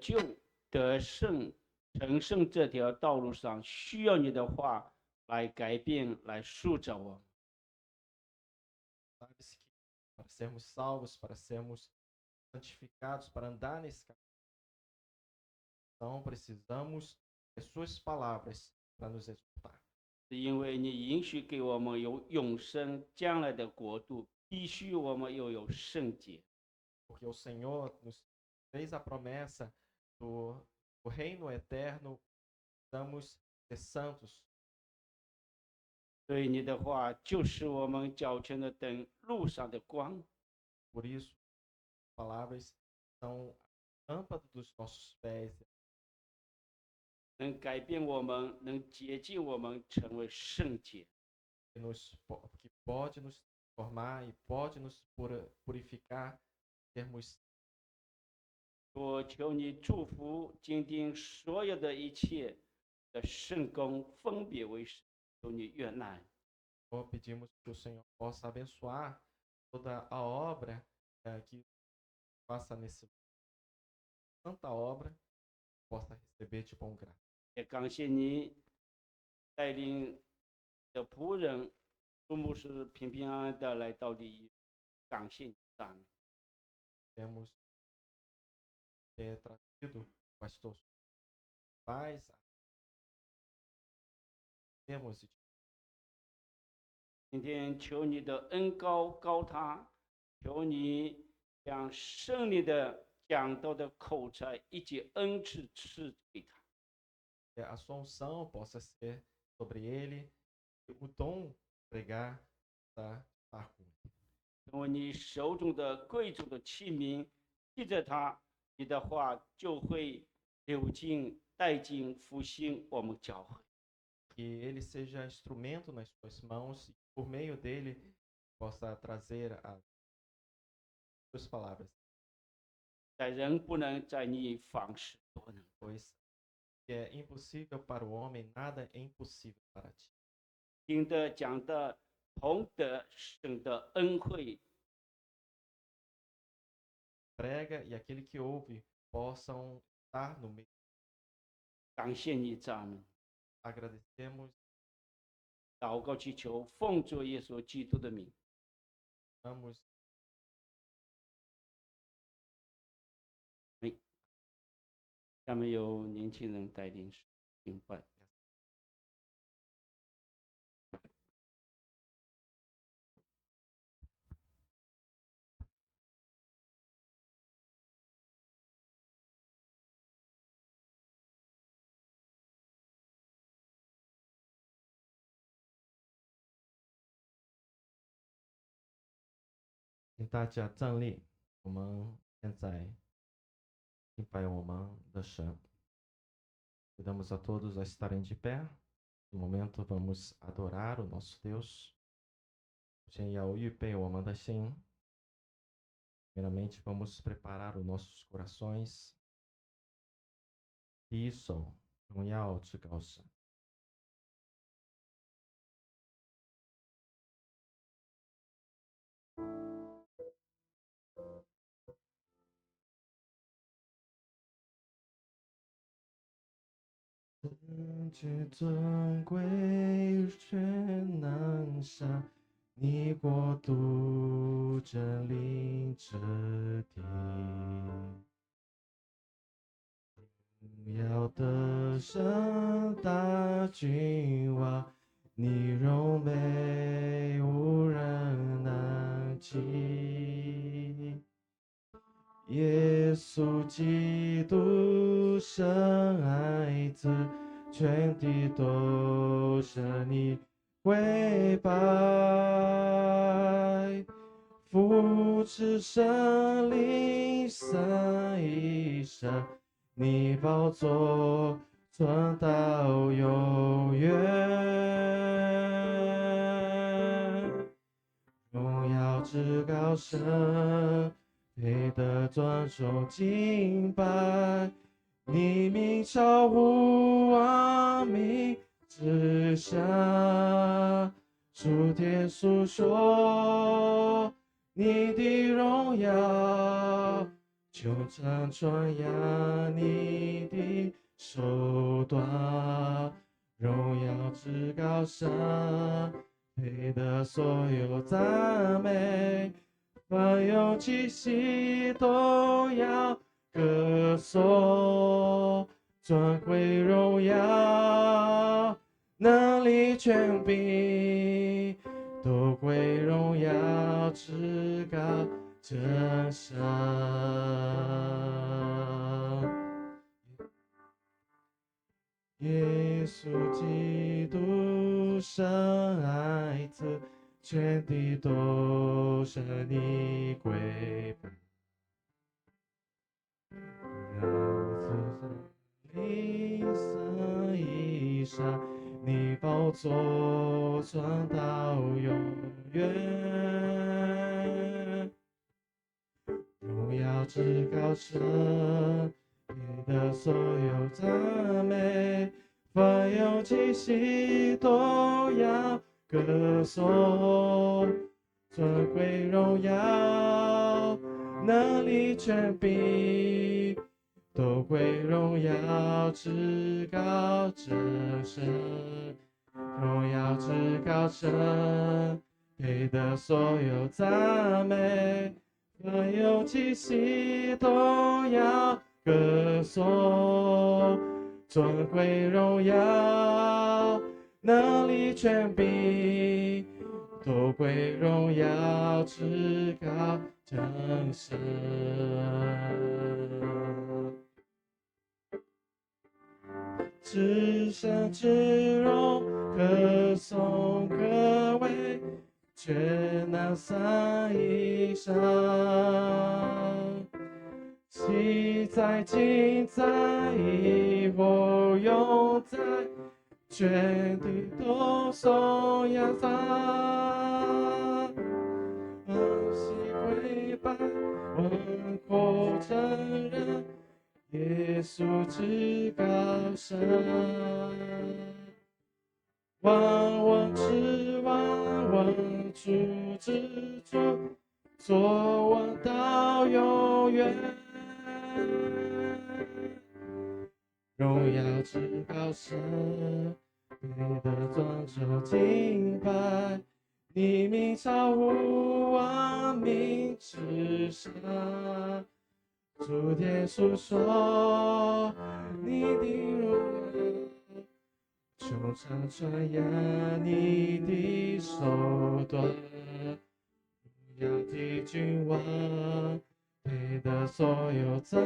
救、得胜、成圣这条道路上，需要你的话来改变、来塑造我们。Sabes que para sermos salvos, para sermos santificados, para andar nesse caminho, então precisamos de suas palavras para nos exortar. 是因为你允许给我们有永生将来的国度，必须我们又有圣洁。 Porque o Senhor nos fez a promessa do reino eterno, precisamos ser santos. 所以你的话就是我们脚前的灯，路上的光。 Por isso, palavras são a lâmpada dos nossos pés, 能改变我们，能洁净我们，成为圣洁。 que pode nos transformar e pode nos purificar, termos. 我求你祝福今天所有的一切的圣工分别为圣，求你悦纳。 Pedimos que o Senhor possa abençoar toda a obra que faça nesse tanta obra, possa receber de bom grado. 也感谢你带领的仆人朱牧师平平安安的来到地狱，感谢你，赞美。 Temos trazido o pastor paz, temos. 今天求你的恩高他，求你将胜利的讲道的口才以及恩赐赐给他。 Que a sua unção possa ser sobre ele, o dom de pregar estar com ele. 成为你手中的贵重的器皿，记着他，你的话就会流进带进复兴我们教会。 Que ele seja instrumento nas suas mãos e por meio dele possa trazer as suas palavras. 在人不能，在你方式多能。 Pois é impossível para o homem, nada é impossível para ti. 听的讲的同得神的恩惠。 Prega e aquele que ouve possam estar no meio. 感谢你，赞美。 Agradecemos. 祷告祈求，奉主耶稣基督的名。 Vamos. 下面由年轻人带领敬拜。请大家站立，我们现在敬拜我们的神。Convidamos a todos a estarem de pé. No momento vamos adorar o nosso Deus. 先要预备我们的心。Primeiramente vamos preparar os nossos corações. 第一首荣耀至高神。至尊贵全能上，你国度真理之地，荣耀的神大君王，你荣美无人能及。耶稣基督生爱子，全地都向你跪拜，父子圣灵三一神，你宝座存到永远，荣耀至高神，配得尊崇敬拜，你名超乎万民之下，诸天诉说你的荣耀，就常传扬你的手段，荣耀至高上，配得所有赞美，凡有气息都要歌颂，尊贵荣耀，能力权柄，都归荣耀至高真神。耶稣基督深爱子，全地都是你归伴。让你身以上，你宝座传到永远。荣耀至高神，你的所有赞美，凡有气息都要歌颂，尊贵荣耀，能力权柄，都归荣耀至高真神，荣耀至高神，配得所有赞美，凡有气息都要歌颂，尊贵荣耀，能力权柄，都归荣耀至高真神。至圣至荣，可颂可畏，全能三一神。昔在今在以后永在，全地都颂扬赞。喜跪拜，万口承认，耶稣至高神。万王之王，万主之主，作王到永远。荣耀至高神，配得庄周敬拜，你名超乎万民之上。诸天述说你的荣耀，穹苍传扬你的手段，荣耀的君王，配得所有赞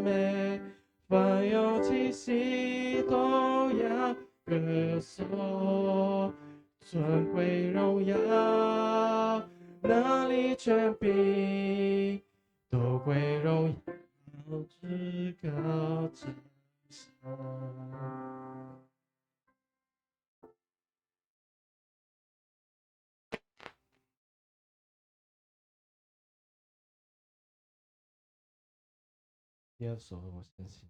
美，凡有气息都要歌颂，尊贵荣耀，能力权柄，都归荣耀至高真神。第二首我相信。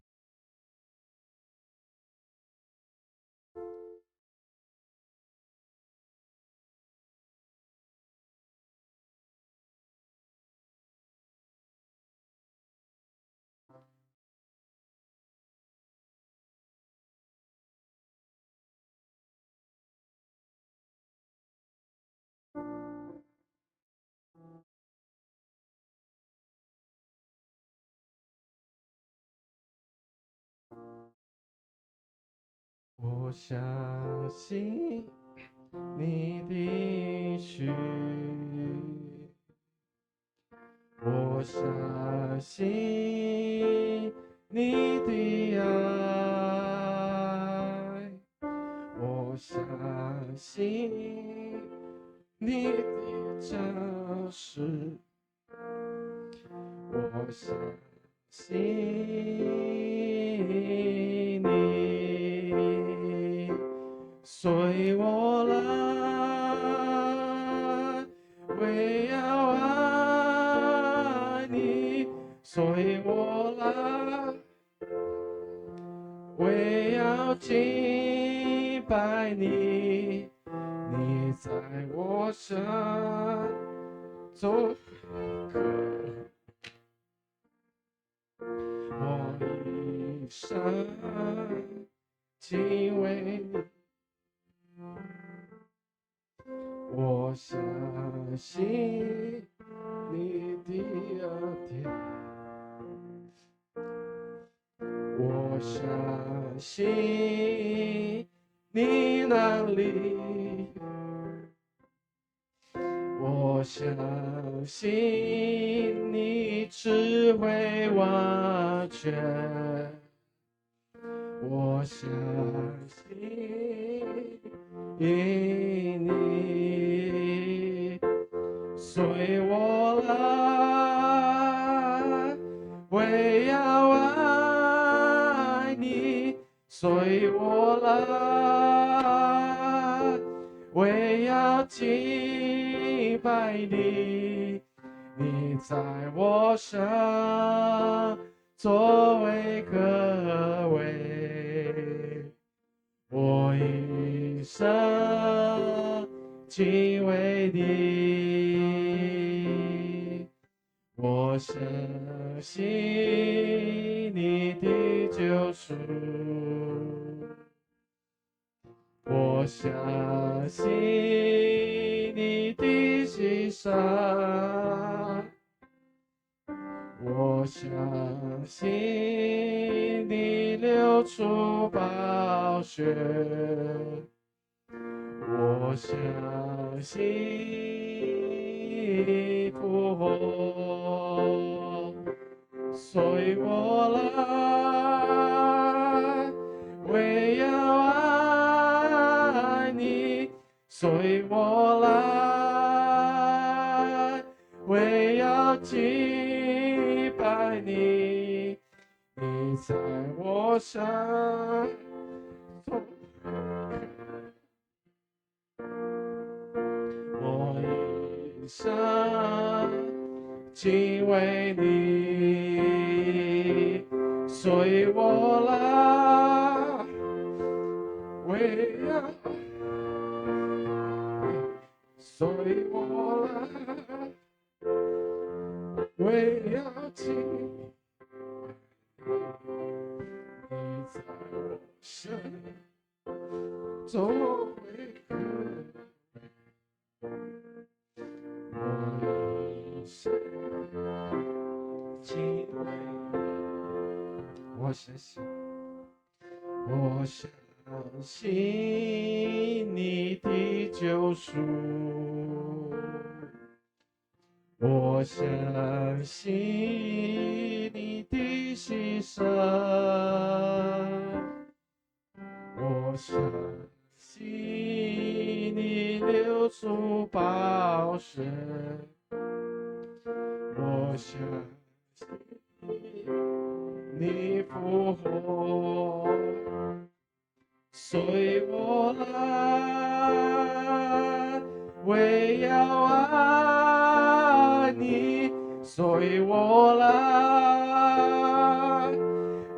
我相信你的应许，我相信你的爱，我相信你的诚实，我相信你，随我来，为要爱你，随我来，为要敬拜你，你在我身做生敬畏你，我相信你的恩典，我相信你能力，我相信你智慧完全，我相信因你随我来，为要爱你，随我来，为要敬拜你，你在我身作为可畏，我一生敬畏你，我相信你的救赎，我相信你的牺牲，我相信你流出宝血，我相信你复活，随我来，为要爱你，随我来，为要敬拜你，你在我身我一生敬畏你，随我来，为要随我来，为要敬你在我身作为可我一生敬畏你，我相信你的救赎，我相信你的牺牲，我相信你流出宝血，我相信你复活，随我来，为要爱你，随我来，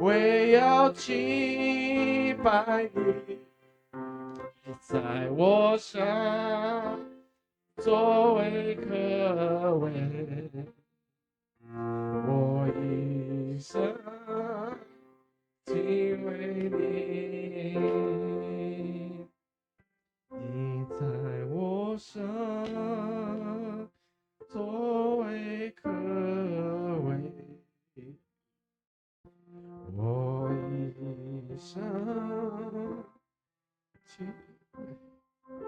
为要敬拜你，你在我身作为可畏，我一生敬畏你，你在我身作为可畏，我一生敬畏你。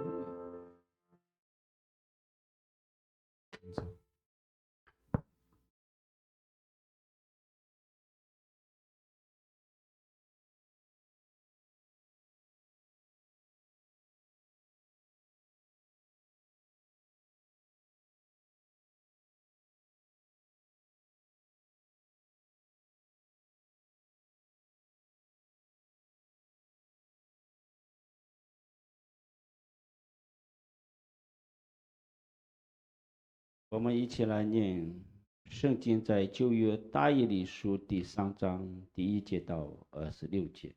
我们一起来念圣经，在旧约大耶利书第3章第1节到26节。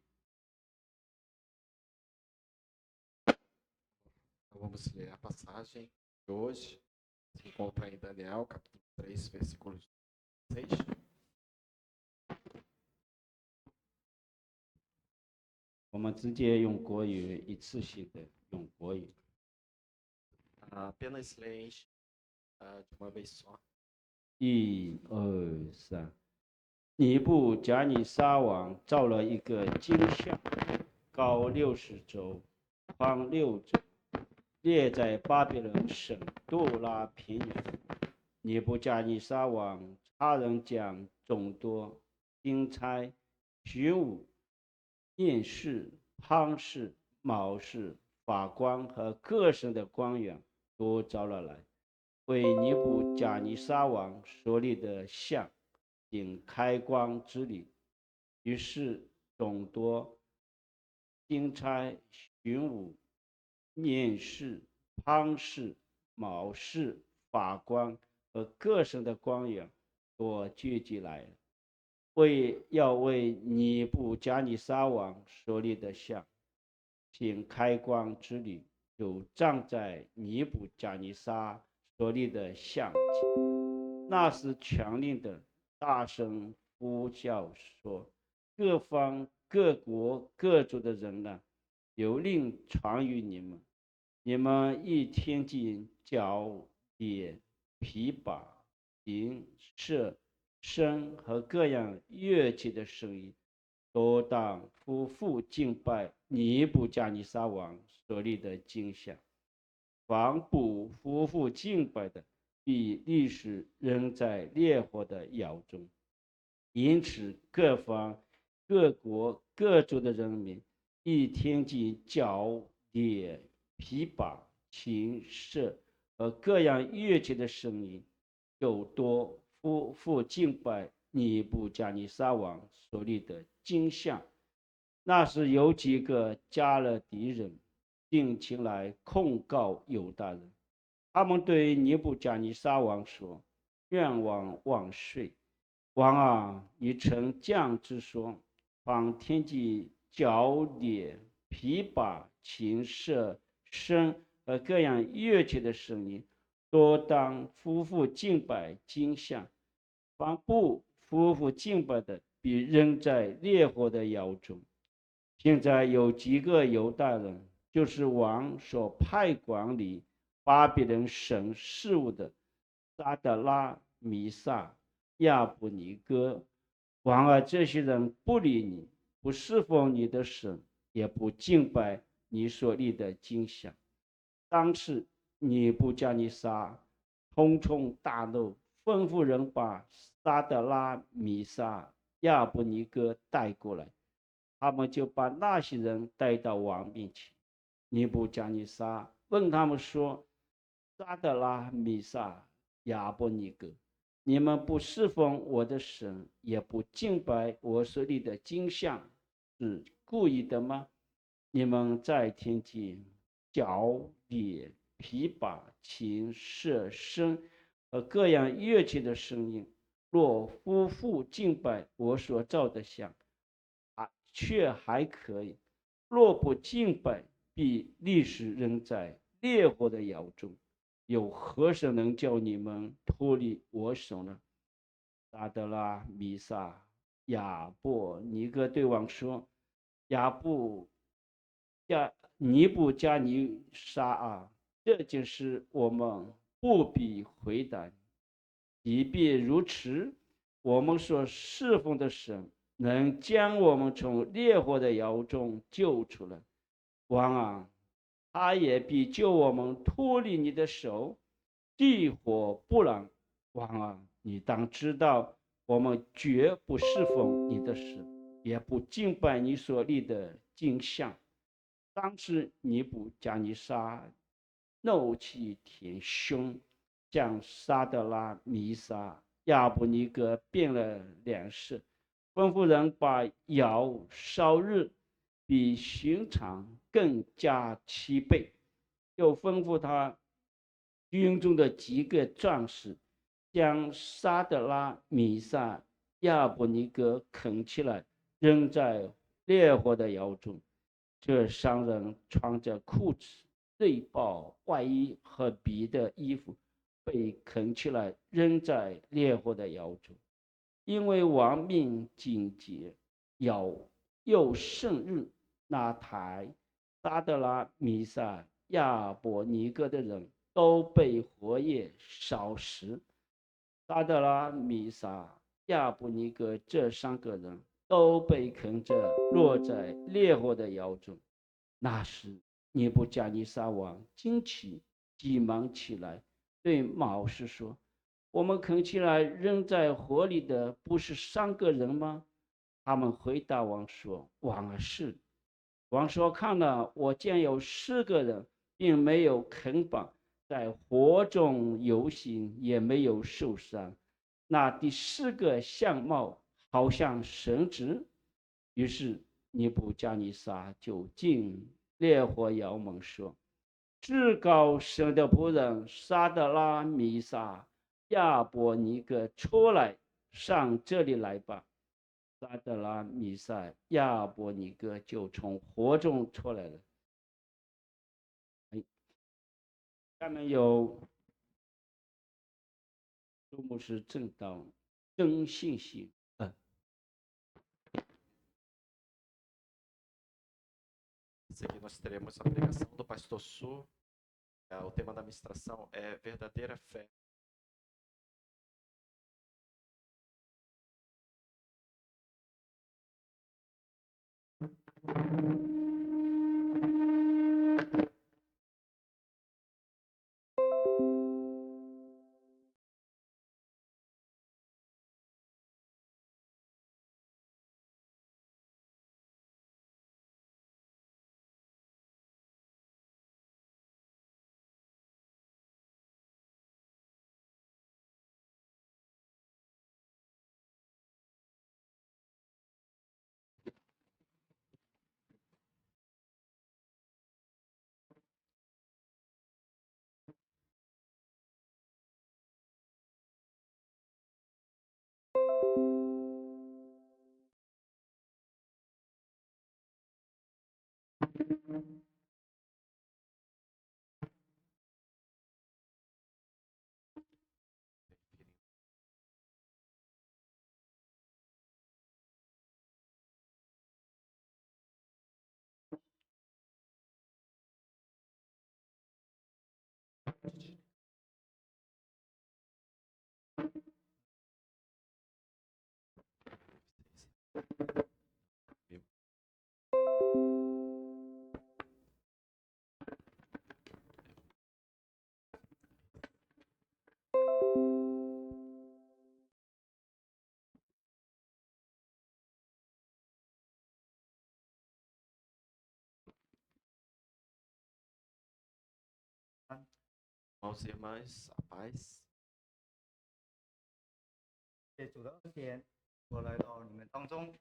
Vamos ler a passagem de hoje, se encontra em Daniel, capítulo 3, versículos 6. 我们直接用国语，一次性的用国语。Apenas leis de uma vez só. 1、2、3。尼布甲尼撒王造了一个金像，高60肘，宽6肘，列在巴比伦省杜拉平原。尼布甲尼撒王差人将众多金钗、玄武、验士、夯士、卯士、法官和各省的官员都招了来，为尼布甲尼撒王所立的像行开光之礼。于是众多金钗、玄武、验士、夯士、卯士、法官和各省的官员都聚集来了，要为尼布甲尼撒王所立的像行开光之礼，就站在尼布甲尼撒所立的像前。那时全令的大声呼叫说：各方各国各族的人呢，有令传于你们，你们一听见角、碟、琵琶、琴、瑟、笙和各样乐器的声音，都当夫妇敬拜尼布甲尼撒王所立的金像。凡不夫妇敬拜的，必立时扔在烈火的窑中。因此各方各国各族的人民一听见角、碟、琵琶、琴、瑟和各样乐器的声音，就多夫妇敬拜尼布甲尼撒王所立的金像。那时有几个加勒底人定情来控告犹大人，他们对尼布甲尼撒王说：愿王万岁！王啊，你曾降旨说，凡听见角、碟、琵琶、琴、瑟、笙和各样乐器的声音，都当夫妇敬拜金像。凡不夫妇敬拜的，必扔在烈火的窑中。现在有几个犹大人，就是王所派管理巴比伦省事务的沙德拉、米萨、亚布尼哥。王啊，这些人不理你，不侍奉你的神，也不敬拜你所立的金像。当时尼布甲尼撒冲冲大怒，吩咐人把沙德拉、米萨、亚布尼哥带过来。他们就把那些人带到王面前。尼布甲尼撒问他们说：沙德拉、米萨、亚伯尼哥，你们不侍奉我的神，也不敬拜我所立的金像，是故意的吗？你们再听见角、碟、琵琶、琴、瑟、笙和各样乐器的声音，若夫妇敬拜我所造的像，却还可以；若不敬拜，必立时扔在烈火的窑中。有何神能叫你们脱离我手呢？沙德拉、米萨、亚伯尼哥对王说：尼布加尼撒啊，这件事我们不必回答。即便如此，我们所侍奉的神能将我们从烈火的窑中救出来。王啊，他也必救我们脱离你的手，地火不燃。王啊，你当知道，我们绝不侍奉你的神，也不敬拜你所立的金像。当时尼布甲尼撒怒气填胸，向沙德拉、米沙、亚布尼哥变了脸色，吩咐人把窑烧热，比寻常更加7倍，又吩咐他军中的几个壮士将沙德拉、米萨、亚布尼哥啃起来，扔在烈火的窑中。这3人穿着裤子、内袍、外衣和别的衣服，被啃起来扔在烈火的窑中。因为王命紧急，又甚日，那台撒德拉、米撒、亚伯尼哥的人都被火焰烧死。撒德拉、米撒、亚伯尼哥这3个人都被坑着落在烈火的窑中。那时，尼布甲尼撒王惊奇，急忙起来，对谋士说：我们坑起来扔在火里的不是3个人吗？他们回答王说：王啊，是。王说：看了，我见有4个人，并没有捆绑，在火中游行，也没有受伤。那第4个相貌好像神职。于是尼布加尼撒就进烈火窑门说：至高神的仆人沙德拉、米撒、亚伯尼哥出来，上这里来吧。沙德拉、米撒、亚伯尼哥就从火中出来了。下面有朱牧师正道真信息。Seguir nós teremos a pregação do pastor Su. O tema da ministração é verdadeira fé. Irmãos e irmãs, a paz. 谢主的恩典，我来到你们当中，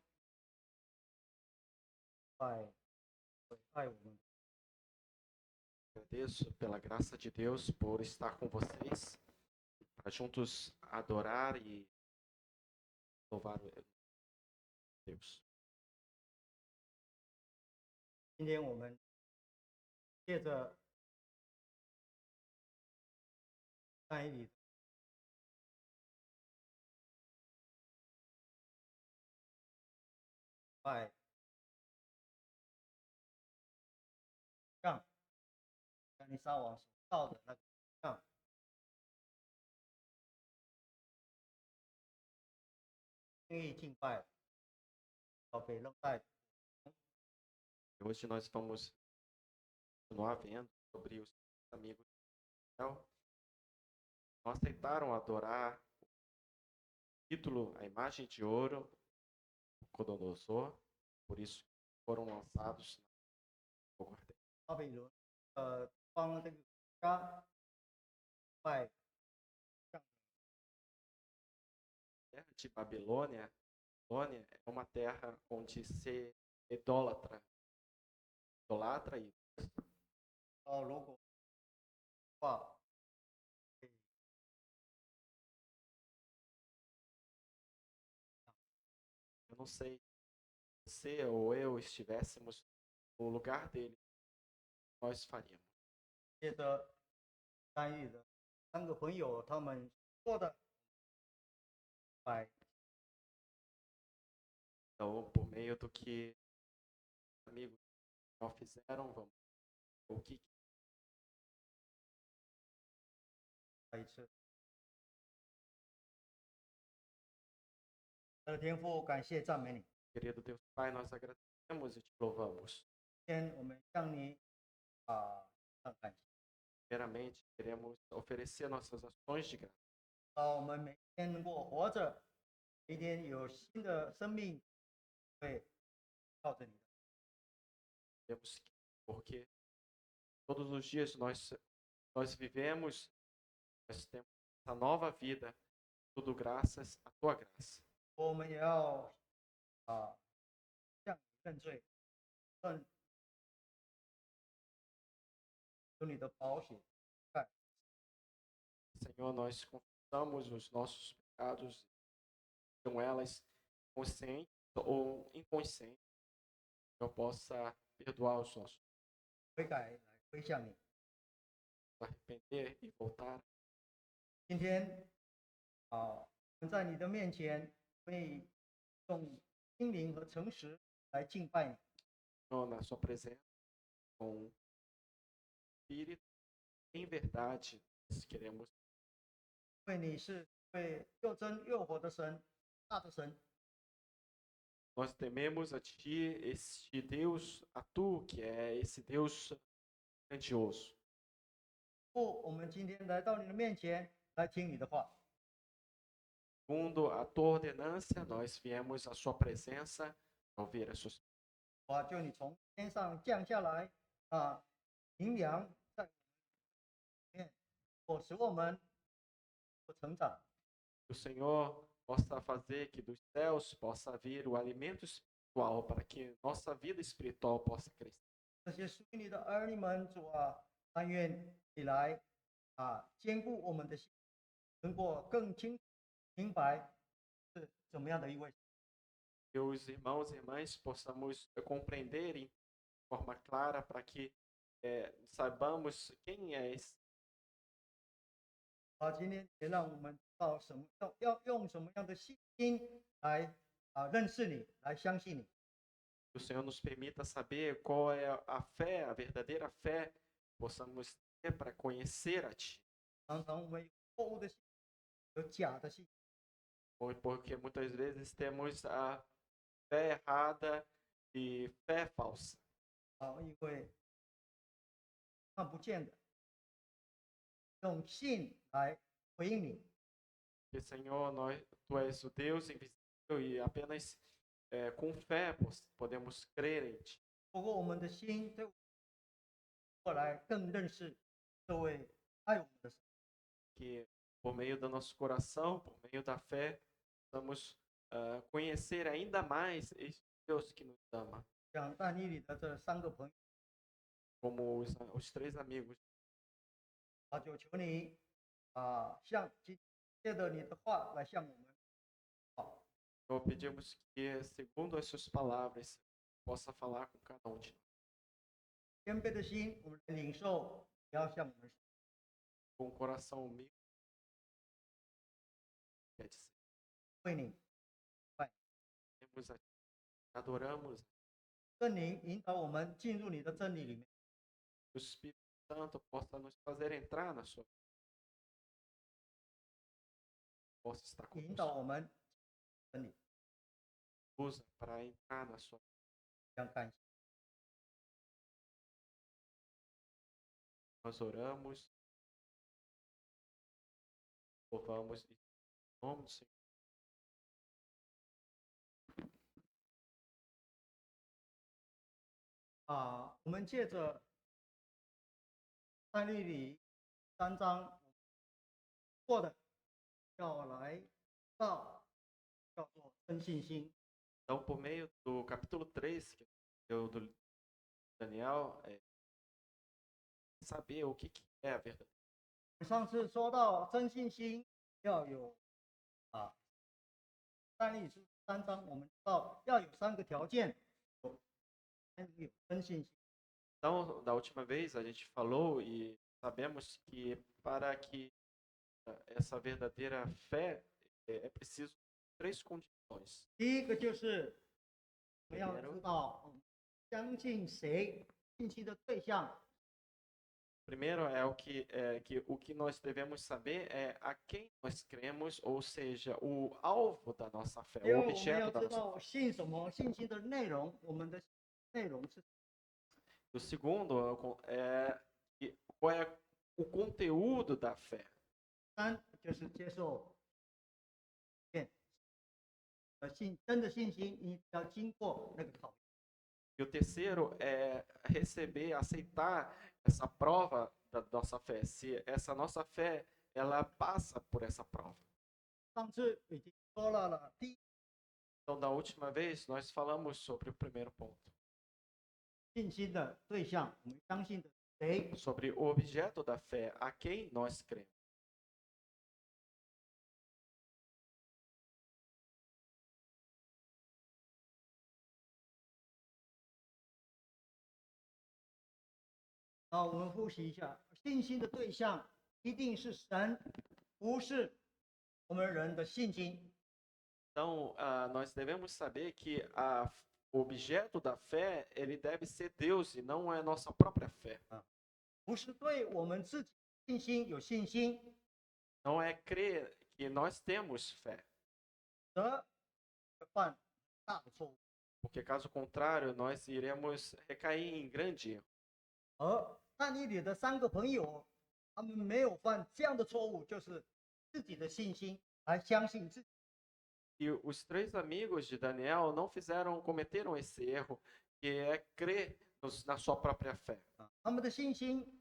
爱我们。 Agradeço pela graça de Deus por estar com vocês, para juntos adorar e louvar Deus. 今天我们借着单一里拜让尼撒王所造的那个像，愿意敬拜，要被扔在。 Hoje nós vamos continuar vendo sobre os amigos de Israel. Não aceitaram adorar o título, a imagem de ouro, Nabucodonosor, por isso foram lançados no quartel. 巴比伦，帮这个国家拜 terra de Babilônia, Babilônia é uma terra onde se idolatra e 如果话， eu não sei se você ou eu estivéssemos no lugar dele, nós faríamos. 借着单一的3个朋友他们做的拜。 Então, por meio do que amigos já fizeram, vamos ver o que 再一次。天父，感谢赞美你。 querido Deus Pai, nós agradecemos e te louvamos. 今天我们向你感谢， Primeiramente, queremos oferecer nossas ações de graça. 我们每天能够活着，每天有新的生命，会靠着你的。 Temos que, porque todos os dias nós vivemos, nós temos essa nova vida, tudo graças à tua graça. 我们也要向你认罪，认有你的保险。 Senhor, nós confessamos os nossos pecados, com elas conscientes ou inconscientes, que eu possa perdoar os nossos, 悔改来归向你。 arrepender e voltar. 今天我们在你的面前，会用心灵和诚实来敬拜你。 Senhor, na sua presença, com espírito, em verdade, nós queremos 因为你是位又真又活的神，大的神。 Nós tememos a Ti, este Deus, a Tu, que é esse Deus grandioso. 父，我们今天来到你的面前，来听你的话。 Segundo a Tua ordenância, nós viemos à Sua presença para ouvir as Suas. 就你从天上降下来营养在我们里面，使我们成长。 Que o Senhor possa fazer que dos céus possa vir o alimento espiritual para que nossa vida espiritual possa crescer. 这些属于你的儿女们，主但愿你来坚固我们的心，能够更清明白是怎么样的一位。 Que os irmãos e irmãs possamos compreender de forma clara para que saibamos quem é esse. 今天也让我们知道要用什么样的信心来认识你，来相信你。 Que o Senhor nos permita saber qual é a fé, a verdadeira fé, que possamos ter para conhecer a Ti. 常常我们有错误的信，有假的信， Porque muitas vezes temos a fé errada e fé falsa. 因为看不见的，用信来回应你。 Porque, Senhor, Tu és o Deus invisível e apenas com fé podemos crer em Ti. 透过我们的心，对过来更认识这位爱我们的神。 Que por meio do nosso coração, por meio da fé, possamos conhecer ainda mais esse Deus que nos ama. 像但以理的这3个朋友， Como os 3 amigos. 就求你借着你的话来向我们。 Nós pedimos que, segundo as suas palavras, possa falar com cada um de nós. 谦卑的心，我们来领受，不要向我们说。 Com o coração humilde. Quer dizer, 为你， temos a Ti, adoramos. 圣灵引导我们进入你的真理里面， Que o Espírito Santo possa nos fazer entrar na sua. Possa estar 引导 conosco. 我们真理。 Usa para entrar na sua. 非常感谢， Nós oramos, louvamos em nome do Senhor. 我们借着但以理3章过的，要来到叫做真信心。 Então, por meio do capítulo 3, que eu do Daniel, saber o que é a verdade. 上次说到真信心要有但以理书3章，我们知道要有3个条件，有真信心。 Então, da última vez a gente falou e sabemos que para que essa verdadeira fé é preciso 3 condições. 第一个就是我们要知道相信谁，信心的对象 Primeiro o que nós devemos saber é a quem nós cremos, ou seja, o alvo da nossa fé, 因 o 为我们要 objeto da 知 nossa 道信什么，信心的内容，我们的内容是 O segundo qual é o conteúdo da fé. 三，就是接受验，真的信心，你要经过那个考验。 E o terceiro é receber, aceitar essa prova da nossa fé. Se essa nossa fé, ela passa por essa prova. 上次已经说了第一 Então, da última vez, nós falamos sobre o primeiro ponto, 信心的对象，我们相信的谁？ sobre o objeto da fé, a quem nós cremos. 好，我们复习一下，信心的对象一定是神，不是我们人的信心。 Então, nós devemos saber que o objeto da fé, ele deve ser Deus e não é nossa própria fé. 不是对我们自己信心有信心， Não é crer que nós temos fé, 则犯大的错误。 porque caso contrário, nós iremos recair em grande erro. 而但以理的三个朋友，他们没有犯这样的错误，就是自己的信心来相信自己。 E os três amigos de Daniel não cometeram esse erro, que é crer na sua própria fé. 他们的信心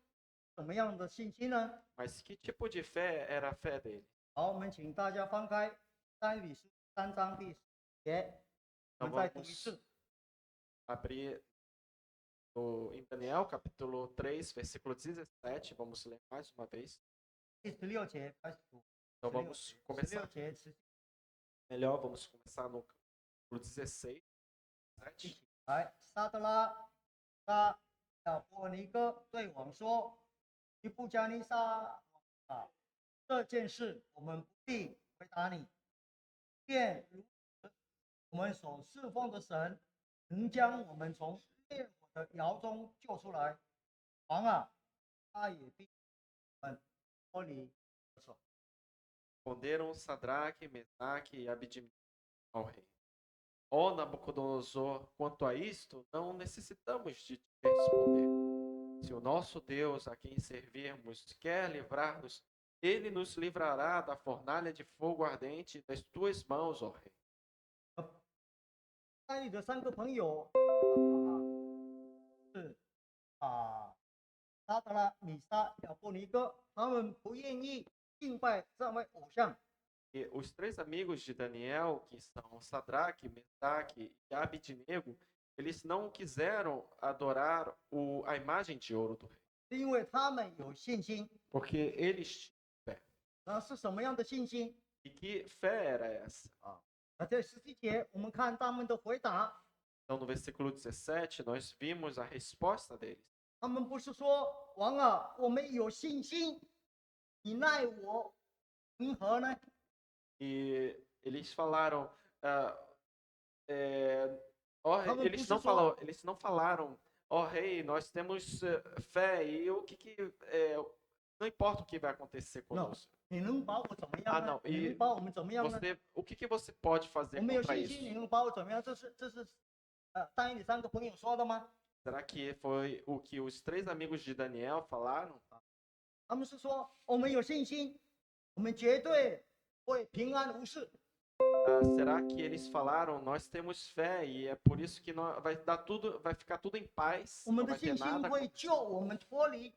什么样的信心呢？ Mas que tipo de fé era a fé dele? 好，我们请大家翻开但以理书3章第10节，我 Então 们再读一 vamos 次。 abrir em Daniel, capítulo 3, versículo 17. Vamos ler mais uma vez. 第16节开始读。 Então vamos começar. 16节持续 Melhor, vamos começar no capítulo 16, 17. 来，沙德拉、沙亚伯尼哥对王说：“尼布加尼撒啊，这件事我们不必回答你。便如此，我们所侍奉的神能将我们从烈火的窑中救出来。王啊，他也必我们脱离手。” Responderam Sadraque, Mesaque e Abidnego ao rei. Ó Nabucodonosor, quanto a isto, não necessitamos de te responder. Se o nosso Deus, a quem servirmos, quer livrar-nos, ele nos livrará da fornalha de fogo ardente das tuas mãos, ó rei. 但你的三个朋友是沙德拉、米沙、亚伯尼哥，他们不愿意敬拜这位偶像。 E os três amigos de Daniel, que são Sadraque, Mesaque e Abidnego, eles não quiseram adorar a imagem de ouro do rei, 是因为他们有信心。 porque eles tinham fé. 那是什么样的信心？ E que fé era essa? 在17节，我们看他们的回答， Então, no versículo 17, nós vimos a resposta deles. 他们不是说王啊，我们有信心，你奈我如何呢？ E eles falaram, eles não falaram, ó rei, nós temos fé e não importa o que vai acontecer conosco. 你能把我怎么样呢？ não, 你能把我们怎么样呢？ o que você pode fazer 我们有 contra 信心，你 isso? 能把我怎么样？这是但以理三个朋友说的吗？ Será que foi o que os três amigos de Daniel falaram? 他们是说我们有信心，我们绝对会平安无事。 Será que eles falaram, nós temos fé e é por isso que vai ficar tudo em paz, 我 não 们的 vai ter 信心 nada? 会救我们脱离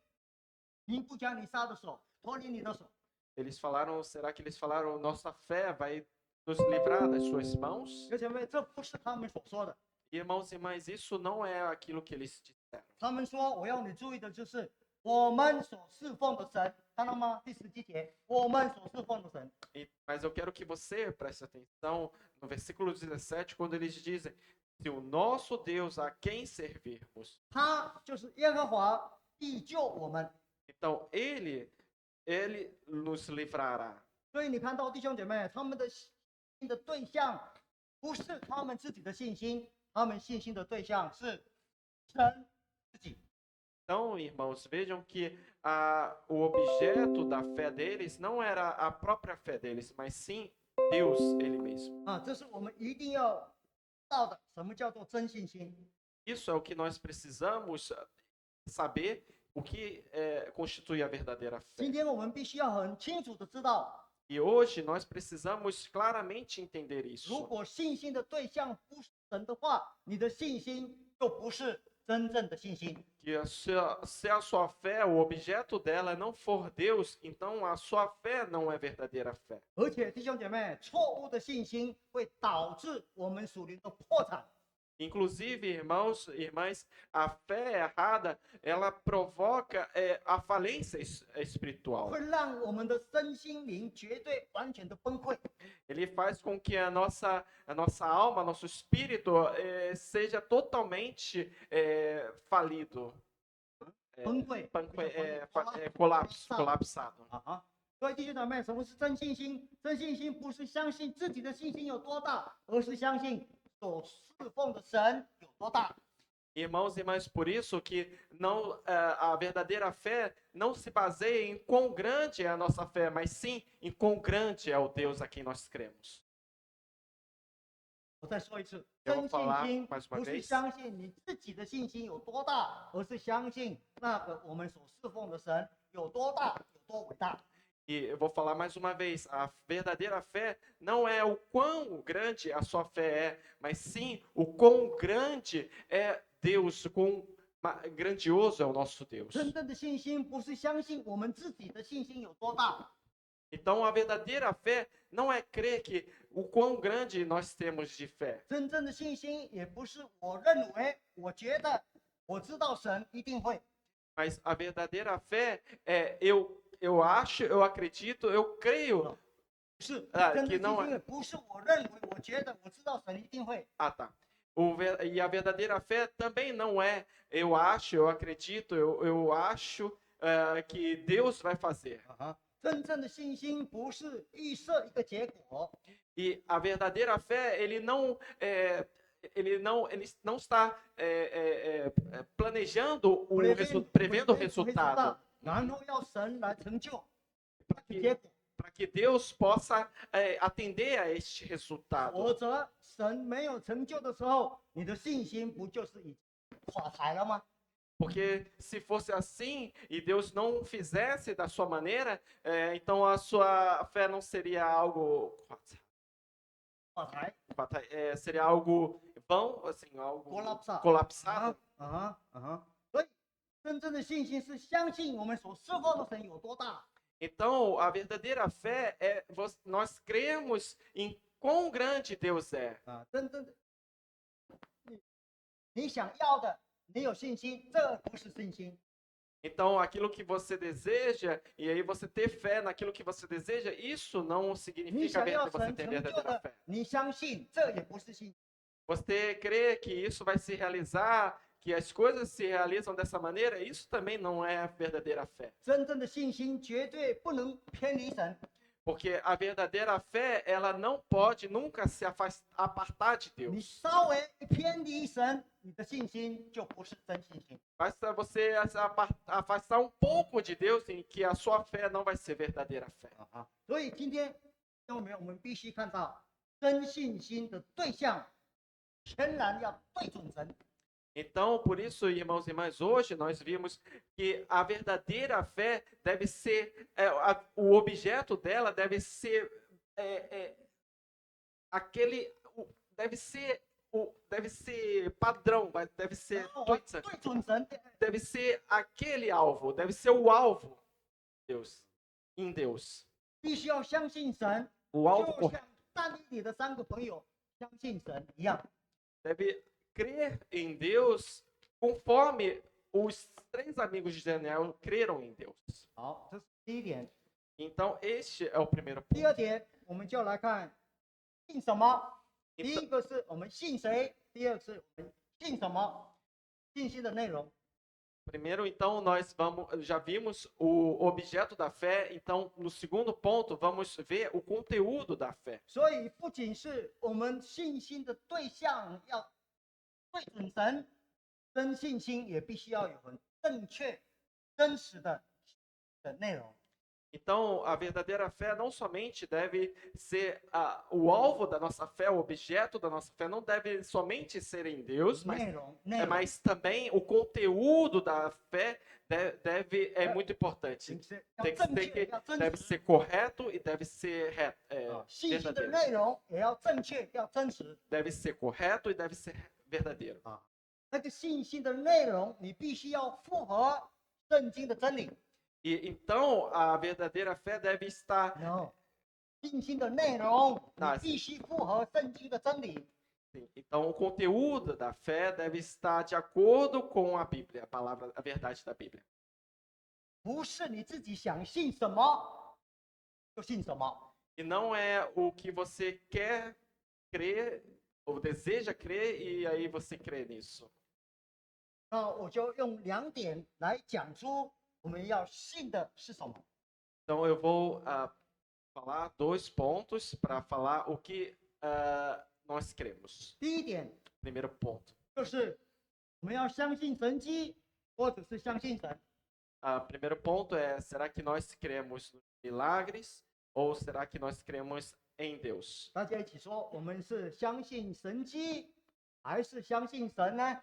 尼布加尼撒的手，脱离你的手。 Eles falaram, será que eles falaram, nossa fé vai nos livrar das suas mãos? 弟兄姐妹，这不是他们所说的。 Irmãos e irmãs, isso não é aquilo que eles disseram. 他们说，我要你注意的就是我们所侍奉的神，看到吗？第17节，我们所侍奉的神。 Mas eu quero que você preste atenção no versículo 17, quando eles dizem, se o nosso Deus a quem servirmos. 他就是耶和华必救我们。 Então, ele nos livrará. 所以你看到弟兄姐妹，他们的信心的对象不是他们自己的信心，他们信心的对象是神自己。 Então, irmãos, vejam que o objeto da fé deles não era a própria fé deles, mas sim Deus ele mesmo. 啊，这是我们一定要知道的。什么叫做真信心？ Isso é o que nós precisamos saber, o que constitui a verdadeira 今 fé. 天我们必须要很清楚的知道， E hoje nós precisamos claramente entender 如 isso. 果信心的对象不是神的话，你的信心就不是真正的信心。 Que se a sua fé, o objeto dela não for Deus, então a sua fé não é verdadeira fé. 而且弟兄姐妹，错误的信心会导致我们属灵的破产。 Inclusive, irmãos e irmãs, a fé errada, ela provoca a falência espiritual. 会让我们的身心灵绝对完全的崩溃。 Ele faz com que a nossa alma, nosso espírito seja totalmente falido, 崩溃， colapsado. 啊！所以弟兄姊妹，什么是真信心？真信心不是相信自己的信心有多大，而是相信所侍奉的神有多大。 Irmãos e irmãs, por isso que não, a verdadeira fé não se baseia em quão grande é a nossa fé, mas sim em quão grande é o Deus a quem nós cremos. 我再说一次， Eu 真 vou 信 falar 心 mais uma 不是 vez. 相信你自己的信心有多大，而是相信那个我们所侍奉的神有多大，有多伟大。 E eu vou falar mais uma vez, a verdadeira fé não é o quão grande a sua fé é, mas sim o quão grande é Deus, o quão grandioso é o nosso Deus. 真正的信心不是相信我们自己的信心有多大， Então a verdadeira fé não é crer que o quão grande nós temos de fé. 真正的信心也不是我认为、我觉得、我知道神一定会。 Mas a verdadeira fé é eu acho, eu acredito, eu creio. 是 Ah, 真 que 正 não 信心也不是我认为、我觉得、我知道神一定会。 Ah, tá. E a verdadeira fé também não é eu acho, eu acredito, eu acho que Deus vai fazer. 真正的信心不是预设一个结果， E a verdadeira fé, ele não está planejando prevendo o resultado 然后要神来成就那个结果， para que Deus possa atender a este resultado. 否则神没有成就的时候，你的信心不就是已经垮台了吗？ Porque se fosse assim e Deus não fizesse da sua maneira, então a sua fé não seria algo 垮台， seria algo vão, assim, algo Colapsado. colapsado. 所以真正的信心是相信我们所侍奉的神有多大。 Então, a verdadeira fé é nós cremos em quão grande Deus é. 真正的你想要的，你有信心，这不是信心。 Então, aquilo que você deseja, e aí você ter fé naquilo que você deseja, isso não 你 significa 想要 que você 神 tem 成就 verdadeira 的 fé.，你相信，这也不是信心。 Você crê que isso vai se realizar, que as coisas se realizam dessa maneira, isso também não é a verdadeira fé. 真正的信心绝对不能偏离神。 Porque a verdadeira fé, ela não pode nunca se apartar de 你 Deus. 稍微一偏离神，你的信心就不是真信心。 Basta você se afastar um pouco de Deus em que a sua fé não vai ser verdadeira fé. 所以今天，我们必须看到真信心的对象，全然要对准神。 Então, por isso, irmãos e irmãs, hoje nós vimos que a verdadeira fé deve ser, o objeto dela deve ser deve ser padrão, deve ser 对准神， deve ser aquele alvo, deve ser o alvo, Deus, em Deus. 必须要相信神， O alvo 就像但以理的3个朋友相信神一样。 deve crer em Deus conforme os 3 amigos de Daniel creram em Deus. 好，这是第一点。 Então, este é o primeiro 第 ponto. 二点，我们就来看信什么。第 Então, 一个是我们信谁，第二个是我们信什么，信息的内容。 primeiro, então, nós já vimos o objeto da fé. Então, no segundo ponto, vamos ver o conteúdo da fé. 所以不仅是我们信心的对象要对准神，真信心也必须要有很正确、真实的内容。 Então, a verdadeira fé não somente deve ser o alvo da nossa fé, o objeto da nossa fé, não deve somente ser em Deus, 内容，内容， mas também o conteúdo da fé é muito importante. 要正确，要真 Deve 实 ser correto e deve ser 啊，信息的 verdadeiro. 内容也要正确，要真实 Deve ser correto e deve ser verdadeiro. 啊。那个信息的内容，你必须要符合圣经的真理。 E então a verdadeira fé deve estar. No， 信心的内容，你 Ah, 必须符合圣经的真理。 Sim. Então, o conteúdo da fé deve estar de acordo com a Bíblia, a palavra, a verdade da Bíblia. 不是你自己想信什么就信什么。 E não é o que você quer crer ou deseja crer e aí você crê nisso. 那我就用2点来讲出我们要信的是什么。 Então, eu vou falar 2 pontos para falar o que nós cremos. 第一点 Primeiro ponto. 就是我们要相信神迹，或者是相信神。 Primeiro ponto é: será que nós cremos nos milagres ou será que nós cremos em Deus? 大家一起说，我们是相信神迹，还是相信神呢？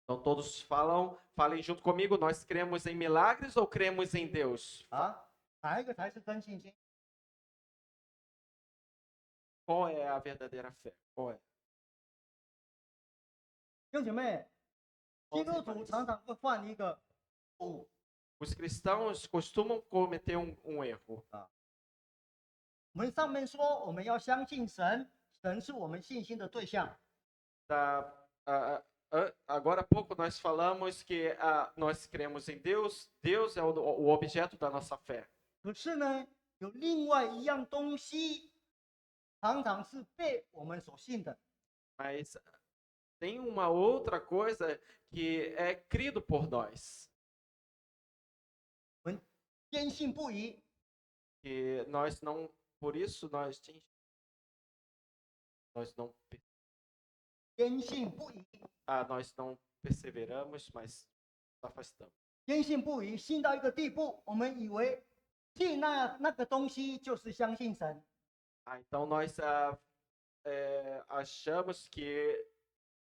Então todos falem junto comigo, nós cremos em milagres ou cremos em Deus? 啊，哪一个才是真信心？ Qual é a verdadeira fé? Qual é? 弟兄姐妹，基督徒常常会犯一个错误。 Os cristãos costumam cometer um erro. 我们上面说我们要相信神，神是我们信心的对象。 Agora há pouco nós falamos que nós cremos em Deus, Deus é o objeto da nossa fé. 可是呢，有另外一样东西，常常是被我们所信的。 Mas tem uma outra coisa que é crido por nós. 我们坚信不疑， Que nós não, por isso nós não 坚信不疑， nós não perseveramos, mas nos afastamos. 坚信不疑，信到一个地步，我们以为信那个东西就是相信神。 Então nós achamos que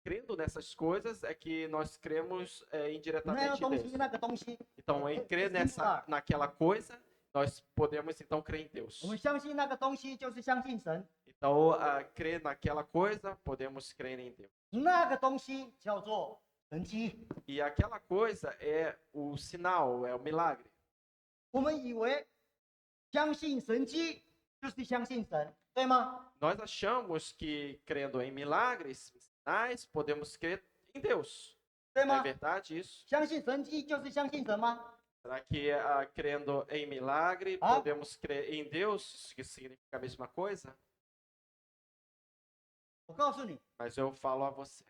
crendo nessas coisas é que nós cremos 那个 indiretamente 东 em 西， Deus. 那个东西， Então em crer singular. naquela coisa, nós podemos então crer em Deus. 我们相信那个东西就是相信神。 Então crer naquela coisa, podemos crer em Deus. 那个东西叫做神迹。 E aquela coisa é o sinal, é o milagre. 我们以为相信神迹就是相信神，对吗？ Nós achamos que crendo em milagres, sinais, podemos crer em Deus. 对 Não é 吗？ verdade isso? 相信神迹就是相信神吗？ Será que crendo em milagre, podemos crer em Deus? Isso que significa a mesma coisa? 我告诉你， Mas eu falo a você.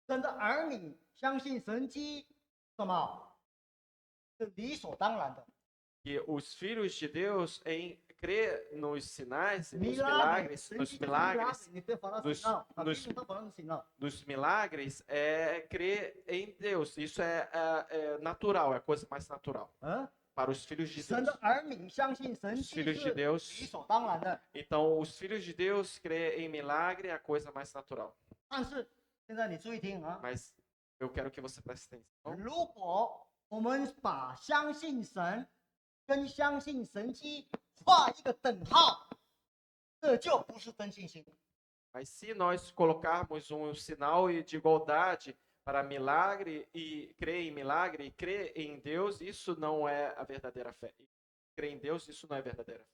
神的儿女相信神迹，什么？是理所当然的。 Que os filhos de Deus crer nos sinais, nos milagre， milagres, 神 nos 迹就是 milagres, 你别把它信了，啊，必须他把它信了。 nos milagres é crer em Deus. Isso é natural, é a coisa mais natural 嗯， para os filhos de 神 Deus. 的儿女相信神 Os 迹 filhos de 是 Deus. 理所当然的。 Então, os filhos de Deus crer em milagre é a coisa mais natural. 但是现在你注意听啊， Mas eu quero que você preste atenção. 如果我们把相信神跟相信神迹画一个等号，这就不是真信心。 Mas se nós colocarmos um sinal de igualdade para milagre e crer em Deus, isso não é a verdadeira fé. Crer em Deus, isso não é verdadeira fé.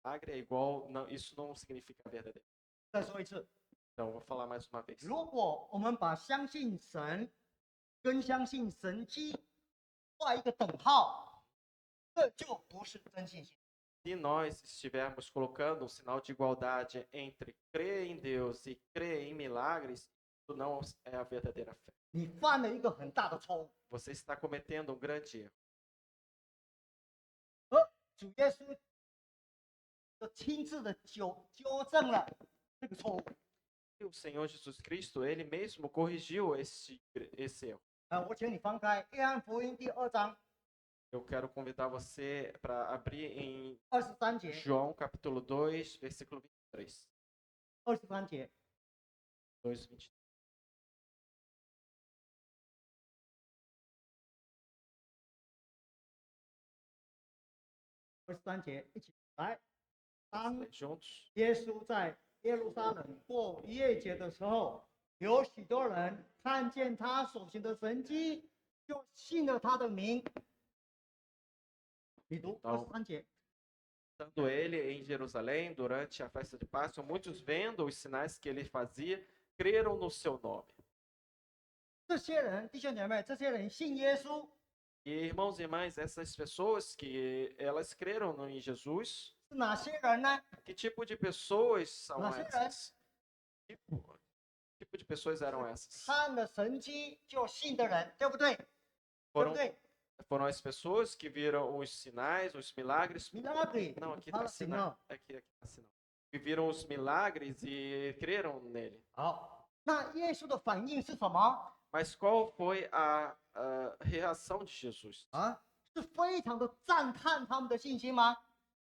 Milagre é igual, não, isso não significa verdadeira. 再说一次， Então, eu vou falar mais uma vez. 如果我们把相信神跟相信神迹画一个等号，这就不是真信心。 Se nós estivermos colocando um sinal de igualdade entre crer em Deus e crer em milagres, isso não é a verdadeira fé. 你犯了一个很大的错误， Você está cometendo um grande erro. 而主耶稣就亲自的纠正了这个错误。o Senhor Jesus Cristo, ele mesmo corrigiu esse erro. 我请你翻开《约翰福音》第2章 Eu quero convidar você para abrir em 23节， João capítulo 2, versículo 23. 23节， 2, 23. 23节，一起来。当 Ler juntos. 耶稣在耶路撒冷过逾越节的时候，有许多人看见他所行的神迹，就信了他的名。你读好23节。 Estando ele em Jerusalém durante a festa de Páscoa, muitos vendo os sinais que ele fazia, creram no seu nome. 这些人，弟兄姐妹，这些人信耶稣， E irmãos e irmãs, essas pessoas que elas creram em Jesus, 是哪些人呢？ que tipo de pessoas são Mas, essas? Que tipo de pessoas eram essas? 看了神迹就信的人，对不对？对不 Foram, 对 foram as pessoas que viram os sinais, os milagres. ？milagre， Não, aqui 他 está 的行 sinal. 了。 Aqui está sinal. Que viram os milagres e creram nele. 好，那耶稣的反应是什么？ Mas qual foi a reação de Jesus? 啊，是非常的赞叹他们的信心吗？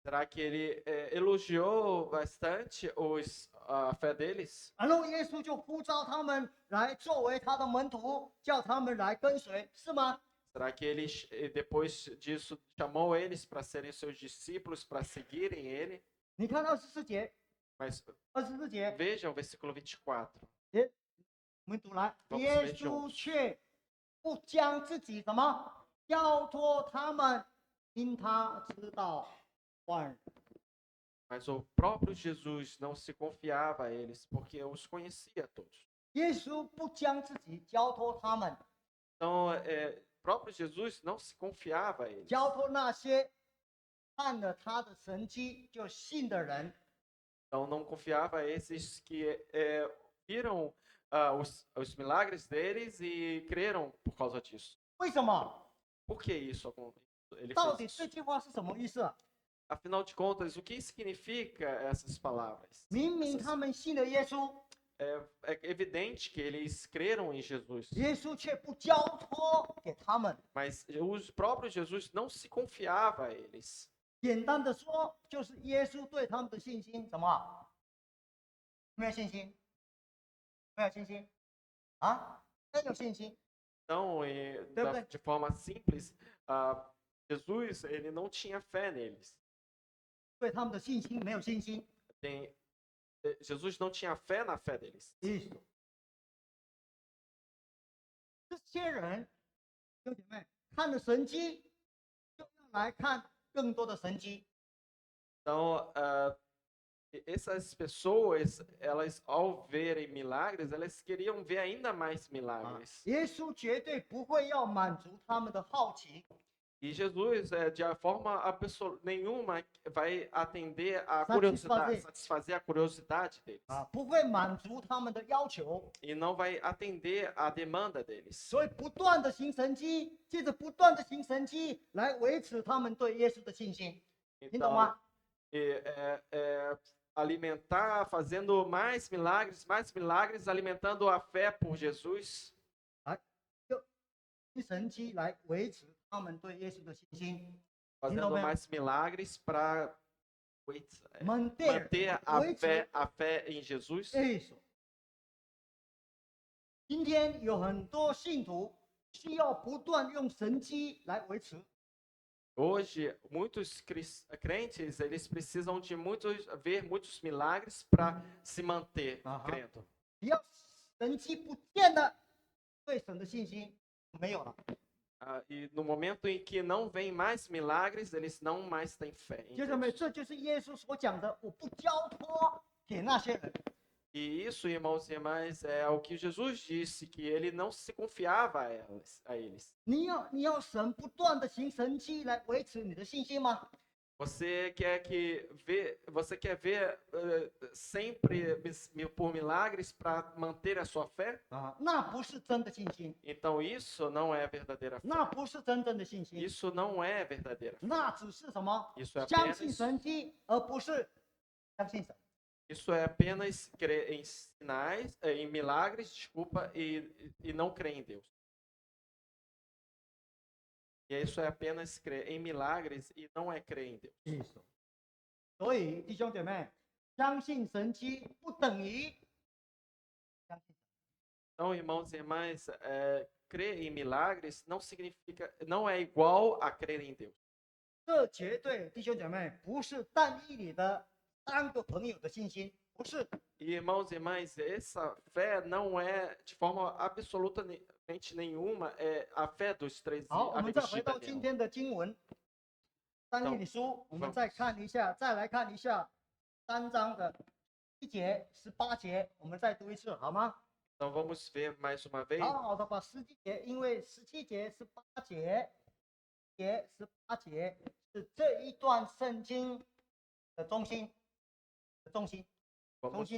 Será que ele elogiou bastante a fé deles? 然后耶稣就呼召他们来作为他的门徒，叫他们来跟随，是吗？ Será que ele, depois disso, chamou eles para serem seus discípulos, para seguirem ele? 你看24节， Mas 24节， vejam o versículo 24. 我们读来， Vamos 耶 ler 稣 juntos. 却不将自己什么交托他们，因他知道万人。 Mas o próprio Jesus não se confiava a eles, porque os conhecia todos. 耶稣不将自己交托他们， Então, o próprio Jesus não se confiava a eles. 交托那些看了他的神迹就信的人。 Então, não confiava a esses que viram os milagres deles e creram por causa disso. 为什么？ Por que isso? Ele 到 fez 底 isso? 这句话是什么意思啊？ Afinal de contas, o que significa essas palavras? 明明他们信了耶稣， É evidente que eles creram em Jesus, 耶稣却不交托给他们。 mas o próprio Jesus não se confiava a eles. 简单的说，就是耶稣对他们的信心什么啊？没有信心，没有信心啊？没有信心。 Então, Também. de forma simples, Jesus ele não tinha fé neles. 对他们的信心没有信心。 Jesus não tinha fé na fé deles. 意思，这些人，弟兄姐妹看了神迹，就要来看更多的神迹。 Então, essas pessoas, elas ao verem milagres, elas queriam ver ainda mais 啊 milagres. 耶稣绝对不会要满足他们的好奇， E Jesus, de forma nenhuma, vai atender a Satisfazer. curiosidade, satisfazer a curiosidade deles. 啊，不会满足他们的要求， E não vai atender a demanda deles. 所以不断的行神迹，接着不断的行神迹，来维持他们对耶稣的信心。你懂 Então, 吗？ alimentar, fazendo mais milagres, alimentando a fé por Jesus. 用神迹来维持他们对耶稣的信心。 Fazendo bem? mais milagres para manter manter 维持 a fé em Jesus. 耶稣。今天有很多信徒需要不断用神迹来维持， Hoje, muitos crentes, eles precisam de ver muitos milagres para se manter Aham. crendo. 只要神迹不见了，对神的信心没有了。 E no momento em que não vem mais milagres, eles não mais têm fé em 弟兄们， Deus. 这就是耶稣所讲的：我不交托给那些人。 E isso, irmãos e irmãs, é o que Jesus disse, que ele não se confiava a eles. 你要神不断的行神迹来维持你的信心吗？ Você quer ver sempre por milagres para manter a sua fé? 啊，那不是真的信心， Então isso não é verdadeira fé. 那不是真正的信心， Isso não é verdadeira fé. 那只是什么？ Isso é 相信 apenas 神迹，而不是相信神。Isso é apenas crer em sinais, em milagres, desculpa, e não crer em Deus. E isso é apenas crer em milagres e não é crer em Deus. 意思。所以弟兄姐妹，相信神迹不等于相信。 Então, irmãos e irmãs, crer em milagres não é igual a crer em Deus. 这绝对，弟兄姐妹，不是但以理的3个朋友的信心，不是。 E, irmãos e irmãs, essa fé não é de forma absolutamente nenhuma a fé dos 3好，我们再 amigos 回 de 到今 Daniel. 天的经文，但以理书，我们再看一下，再来看一下3章的1节、18节，我们再读一次，好吗？ Então vamos ver mais uma vez. 好好的把17节，因为17节、18节、18节是这一段圣经的中心重心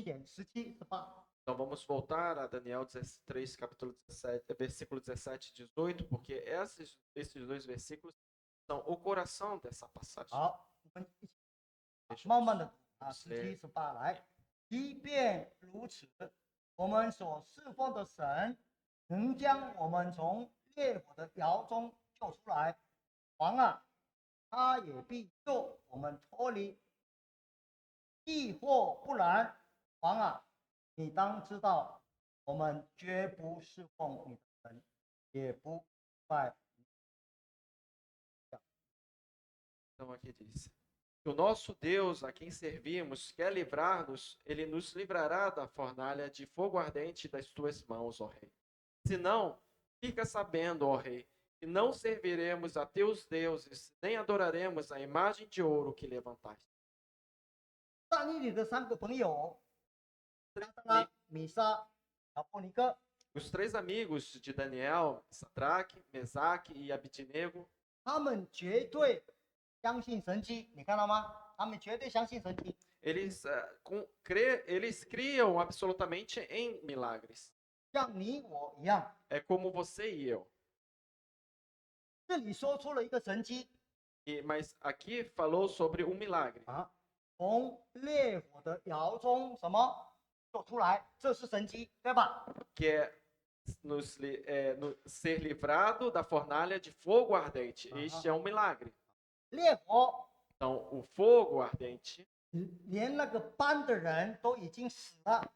点17、18。 Então vamos voltar a Daniel 13, capítulo 17, versículo 17 e 18, porque esses dois versículos são o coração dessa passagem. 好，我们一起慢慢的啊，17、18来。即便如此，我们所侍奉的神能将我们从烈火的窑中救出来，王啊，他也必救我们脱离。亦或不然，王啊，你当知道，我们绝不侍奉你的神，也不拜。 Então aqui diz: o nosso Deus, a quem servimos, quer livrar-nos, ele nos livrará da fornalha de fogo ardente das tuas mãos, ó rei. Se não, fica sabendo, ó rei, que não serviremos a teus deuses, nem adoraremos a imagem de ouro que levantaste. 但以理的3个朋友，撒德拉、米沙、亚伯尼哥， Os 3 amigos de Daniel, Sadraque, Mesaque e Abidnego, 他们绝对相信神迹，你看到吗？他们绝对相信神迹。 eles criam absolutamente em milagres. 像你我一样。 É como você e eu. 这里说出了一个神迹 Mas aqui falou sobre um milagre. 啊，从烈火的窑中什么做出来，这是神迹，对吧？ Que é ser livrado da fornalha de fogo ardente. Este é um milagre. 烈火 Então, o fogo ardente, 连那个搬的人都已经死了，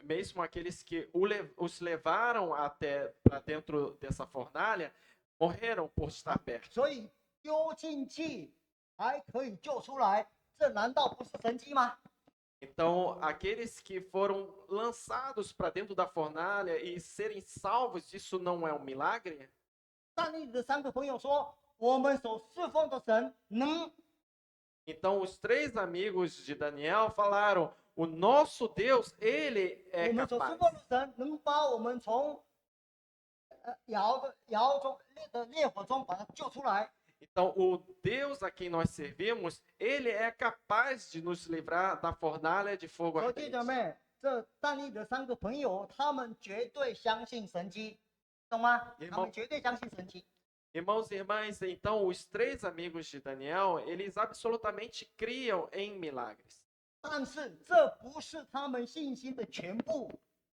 mesmo aqueles que os levaram até para dentro dessa fornalha, morreram por estar perto. 所以丢进去还可以救出来，这难道不是神迹吗？ Então, aqueles que foram lançados para dentro da fornalha e serem salvos, isso não é um milagre? 但你的3个朋友说，我们所侍奉的神能。 Então, os 3 amigos de Daniel falaram: o nosso Deus, ele 我 é 们所侍 capaz. 奉的神能把我们从窑中烈火中把它救出来。 Então, o Deus a quem nós servimos, ele é capaz de nos livrar da fornalha de fogo 所以弟兄 ardente. 妹，这但利的3个朋友，他们绝对相信神迹，懂吗？他们绝对相信神迹。 Irmãos e irmãs, então os 3 amigos de Daniel, eles absolutamente criam em milagres. 但是这不是他们信心的全部，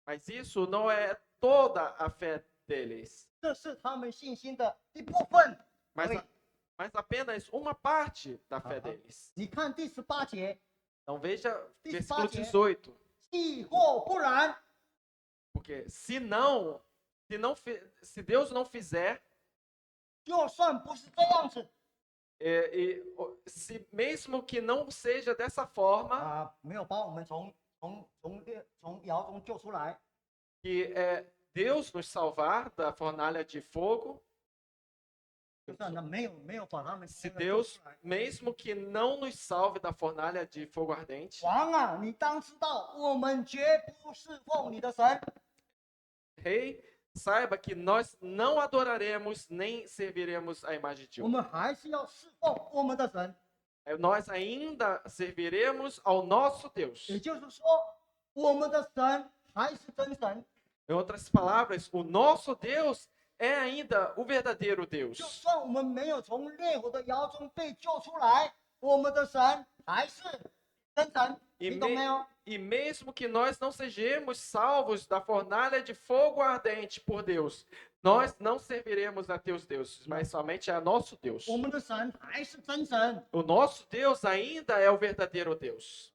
Mas isso não é toda a fé deles. 这是他们信心的一部分。 Mas apenas uma parte da fé deles. 你看第18节， Então veja Diz versículo parte, 18. 亦或不然， Porque se Deus não fizer, 就算不是这样子 se mesmo que não seja dessa forma, 啊，没有把我们从窑中救出来， que Deus nos salvar da fornalha de fogo, 就算他没有把他们 se 救 Deus, 出来。 mesmo que não nos salve da fornalha de fogo ardente, 王啊，你当知道，我们绝不侍奉你的神。 Rei, saiba que nós não adoraremos nem serviremos a imagem de 我 ouro. 们还是要侍奉我们的神， Nós ainda serviremos ao nosso Deus. 也就是说，我们的神还是真神。 Em outras palavras, o nosso Deus é ainda o verdadeiro 就 Deus. 算我们没有从烈火的窑中被救出来，我们的神还是真神， E 你懂没有？ E mesmo que nós não sejamos salvos da fornalha de fogo ardente por Deus, nós não serviremos a teus deuses, mas somente a nosso Deus. 我们的神还是真神。 O nosso Deus ainda é o verdadeiro Deus.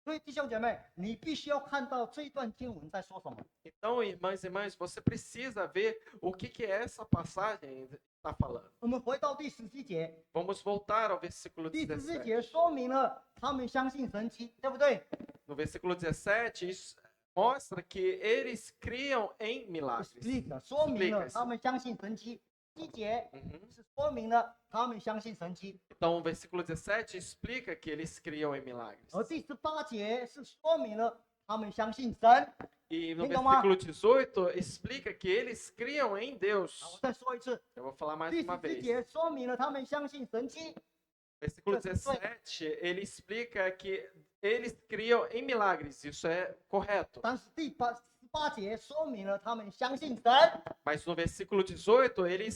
所以弟兄姐妹，你必须要看到这一段经文在说什么。 Então, irmãs e irmãs, você precisa ver o que é essa passagem está falando. 我们回到第17节， Vamos voltar ao versículo 第17 17. 节说明了他们相信神迹，对不对？ No versículo 17, isso mostra que eles criam em milagres. explica 说明了 Explica-se. 他们相信神迹。第节 Uhum. 是说明了他们相信神迹， Então, o versículo 17 explica que eles criam em milagres. 而第18节是说明了他们相信神。 E no Então, versículo 18 explica que eles criam em 好，我 Deus. 再说一次， Eu vou falar mais 第 uma 17 vez. 节说明了他们相信神迹。 Versículo Isso foi. 17, ele explica que eles criam em milagres. Isso é correto. 但是第18节说明了他们相信神。 Mas no versículo 18, ele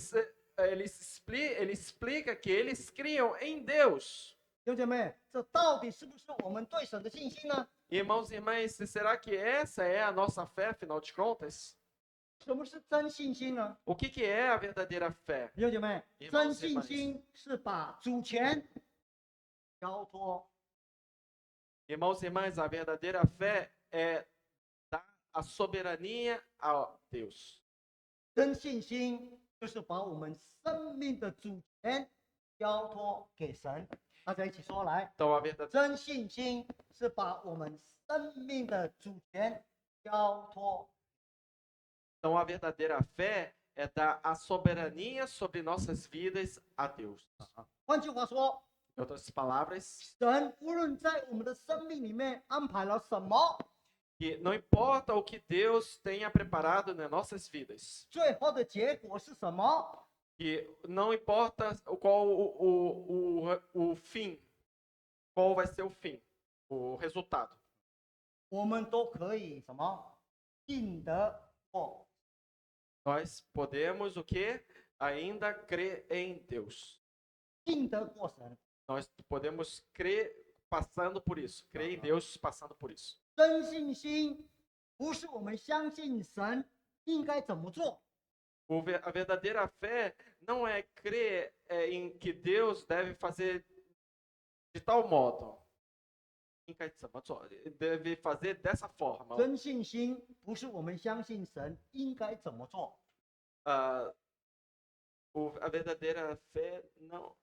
explica que eles criam em Deus. 弟兄姐妹，这到底是不是我们对神的信心呢？ Irmãos e irmãs, será que essa é a nossa fé, afinal de contas? 什么是真信心呢？ O que é a verdadeira fé? 弟兄姐妹， Irmãos 真 e 信 irmãs. 心是把主权交托 Irmãos e irmãs, a verdadeira fé é dar a soberania a Deus. 真信心就是把我们生命的主权交托给神。大家一起说来， Então, a verdadeira 真信心是把我们生命的主权交托。 Então, a verdadeira fé é dar a soberania sobre nossas vidas a Deus. 换句话说， Em outras palavras, 神无论在我们的生命里面安排了什么， que não importa o que Deus tenha preparado nas nossas vidas, 最后的结果是什么， que não importa qual o fim, qual vai ser o fim, o resultado, 我们都可以什么信得过。 nós podemos o que? Ainda crer em Deus. 信得过神。 Nós podemos crer passando por isso, crer em Deus passando por isso. 真信心不是我们相信神应该怎么做， A verdadeira fé não é crer em que Deus deve fazer de tal modo. Deve fazer dessa forma. 真信心不是我们相信神应该怎么做， A verdadeira fé não.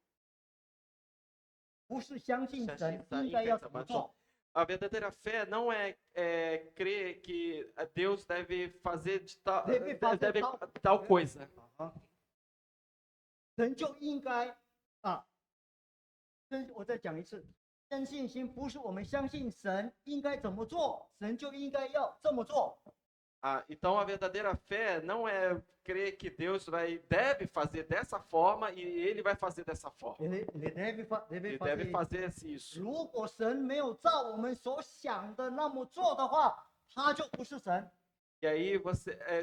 不是相信神相信神应该要怎么做， A verdadeira fé não é crer que Deus deve fazer de tal, Deve fazer deve tal- tal coisa. 啊，神就应该啊，我再讲一次，真信心不是我们相信神应该怎么做，神就应该要这么做。 Então a verdadeira fé não é crer que Deus deve fazer dessa forma e ele vai fazer dessa forma. 你 deve Ele 发 deve 现， fazer isso. 如果神没有照我们所想的那么做的话，他就不是神。 E aí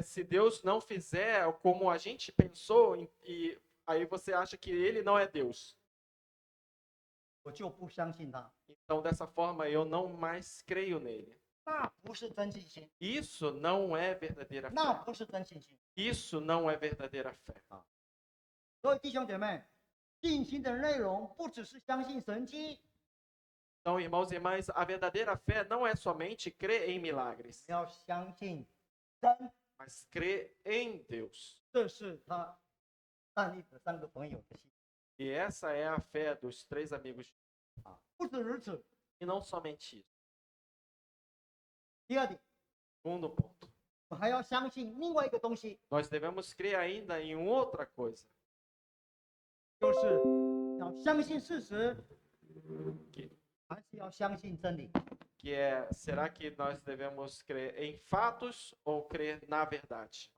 se Deus não fizer como a gente pensou, e aí você acha que ele não é Deus. 我就不相信他， Então dessa forma eu não mais creio nele. 那不是真信心， Isso não é verdadeira 那 fé. 不是真信心。 Isso não é verdadeira fé. 所以弟兄姐妹，信心的内容不只是相信神迹， Então, irmãos e irmãs, a verdadeira fé não é somente crer em milagres, 要相信神。 mas crer em Deus. 这是他但以理3个朋友的信。 E essa é a fé dos 3 amigos. 不止如此， E não somente isso. 第二点， Segundo ponto, 我还要相信另外一个东西， nós devemos crer ainda em outra coisa, 就是要相信事实， que, 还是要相信真理。 que é, será que nós devemos crer em fatos ou crer na verdade?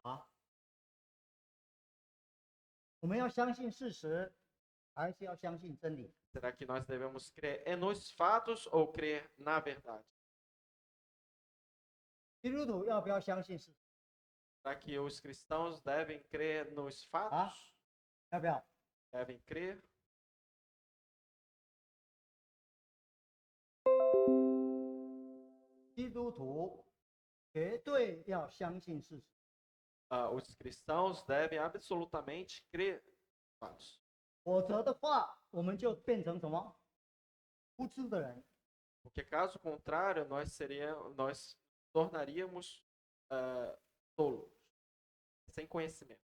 我们要相信事实，还是要相信真理？ Será que nós devemos crer nos fatos ou crer na verdade? 基督徒要不要相信事实？ Será que os cristãos devem crer nos fatos? 要不要？ Devem crer? 基督徒绝对要相信事实， os cristãos devem absolutamente crer nos fatos. 否则的话，我们就变成什么？无知的人。 Porque caso contrário, nós tornaríamos tolos, sem conhecimento,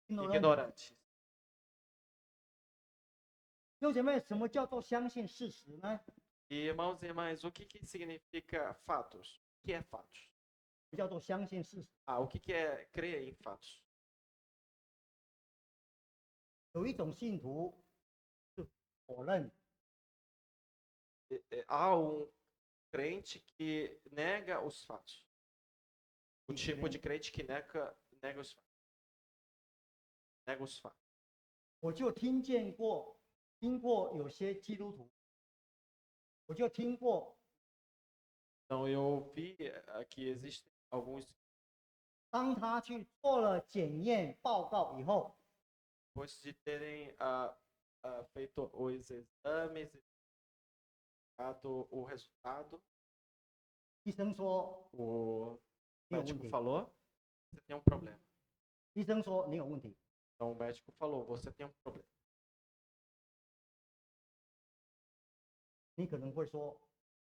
听懂了吗？ ignorantes. 弟兄姐妹，什么叫做相信事实呢？ E, irmãos e irmãs, o que significa fatos? O que é fatos? 叫做相信事实。 O que é crer em fatos? 有一种信徒是否认， Há crente que nega os fatos. O tipo de crente que nega os fatos. Nega os fatos. 我就听过有些基督徒，我就听过 Então eu ouvi que existem alguns, 当他去做了检验报告以后， depois de terem feito os exames e dado o resultado, 医生说 o 你有问 médico 题， falou, você tem um problema. 医生说你有问题， Então o médico falou, você tem um problema. 你可能会说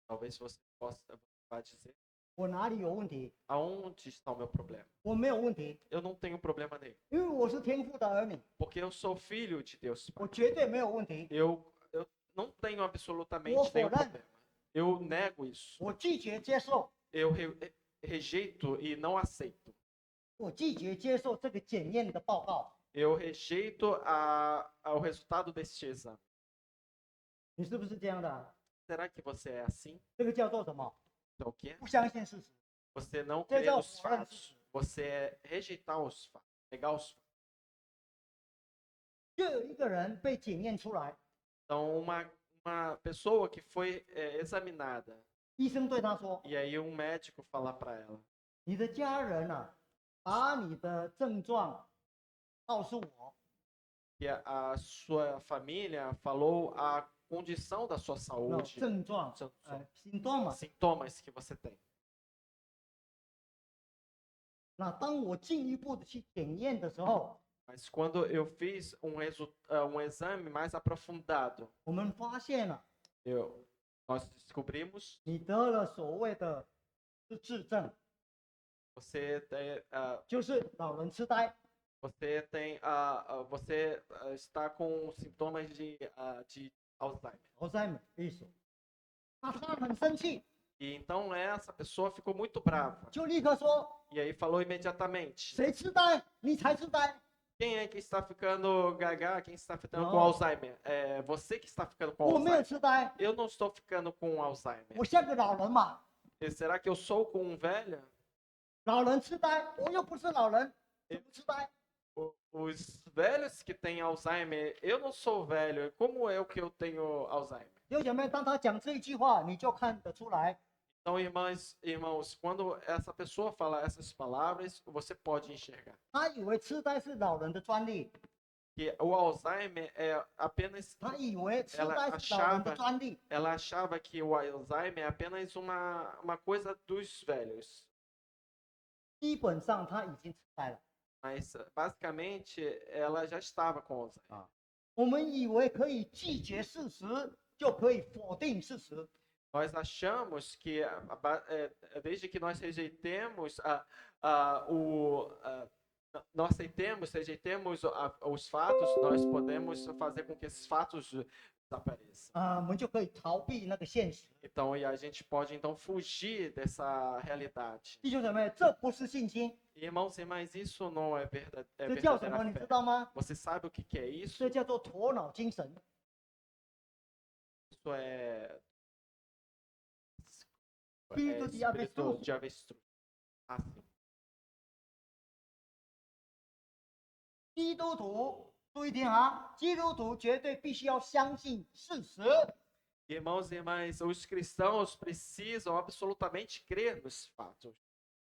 Talvez você vá dizer, 我哪里有问题？ aonde está o meu problema? 我没有问题， Eu não tenho problema nenhum, 因为我是天父的儿女， porque eu sou filho de Deus Pai. 我绝对没有问题。 Eu não tenho absolutamente Opa, nenhum né? problema. Eu nego isso. 我拒绝接受， Eu rejeito e não aceito. 我拒绝接受这个检验的报告。 Eu rejeito o resultado deste exame. 你是不是这样的啊？ Será que você é assim? 这个叫做什么？ Então, o quê? 不相信事实。 Você não Você crê já nos falou fatos. Você é rejeitar os fatos. Negar os fatos. 就有一个人被检验出来， Então, uma pessoa que foi examinada, 医生对他说 e aí um médico falar para ela,：“ 你的家人啊，把你的症状告诉我， que a sua família falou a condição da sua 那 saúde, 症状，symptom。 sintomas que você tem. 那当我进一步的去检验的时候， Mas quando eu fiz um exame mais aprofundado, 我们发现了 nós descobrimos 你得了所谓的失智症， você tem, 就是老人痴呆。 você tem você está com sintomas de Alzheimer. Alzheimer 意思。那他很生气， E então essa pessoa ficou muito brava. 就立刻说 E aí falou imediatamente: 谁痴呆？你才痴呆。 quem é que está ficando gaga? Quem está ficando com Não. Alzheimer? É você que está ficando com 我没有 Alzheimer. 痴呆， Eu não estou ficando com Alzheimer. 我像个老人嘛。 E será que eu sou com um velho? 老人痴呆，我又不是老人，怎么痴呆？ Os velhos que têm Alzheimer, eu não sou velho. Como eu que eu tenho Alzheimer? 弟兄姐妹，当他讲这一句话，你就看得出来， Então, irmãos, quando essa pessoa fala essas palavras, você pode enxergar 他以为痴呆是老人的专利， que o Alzheimer é apenas 他以为痴呆是老人的专利。 ela achava que o Alzheimer é apenas uma coisa dos velhos. 基本上他已经痴呆了。 Mas basicamente ela já estava com Alzheimer. 我们以为可以拒绝事实，就可以否定事实。 Nós achamos que desde que nós rejeitemos nós rejeitemos os fatos, nós podemos fazer com que esses fatos desapareçam. 我们就可以逃避那个现实。 Então, e a gente pode então fugir dessa realidade. 弟兄姐妹，这不是信心， Irmãos, mas isso não é 这叫什么？ verdadeira 你知 fé. 道吗？ Você sabe o que é isso? 这叫做头脑精神。 Isso é Espírito de espírito avestruz. de avestruz. Assim. 基督徒，注意听啊，基督徒绝对必须要相信事实。 Irmãos e irmãs, os cristãos precisam absolutamente crer nos fatos,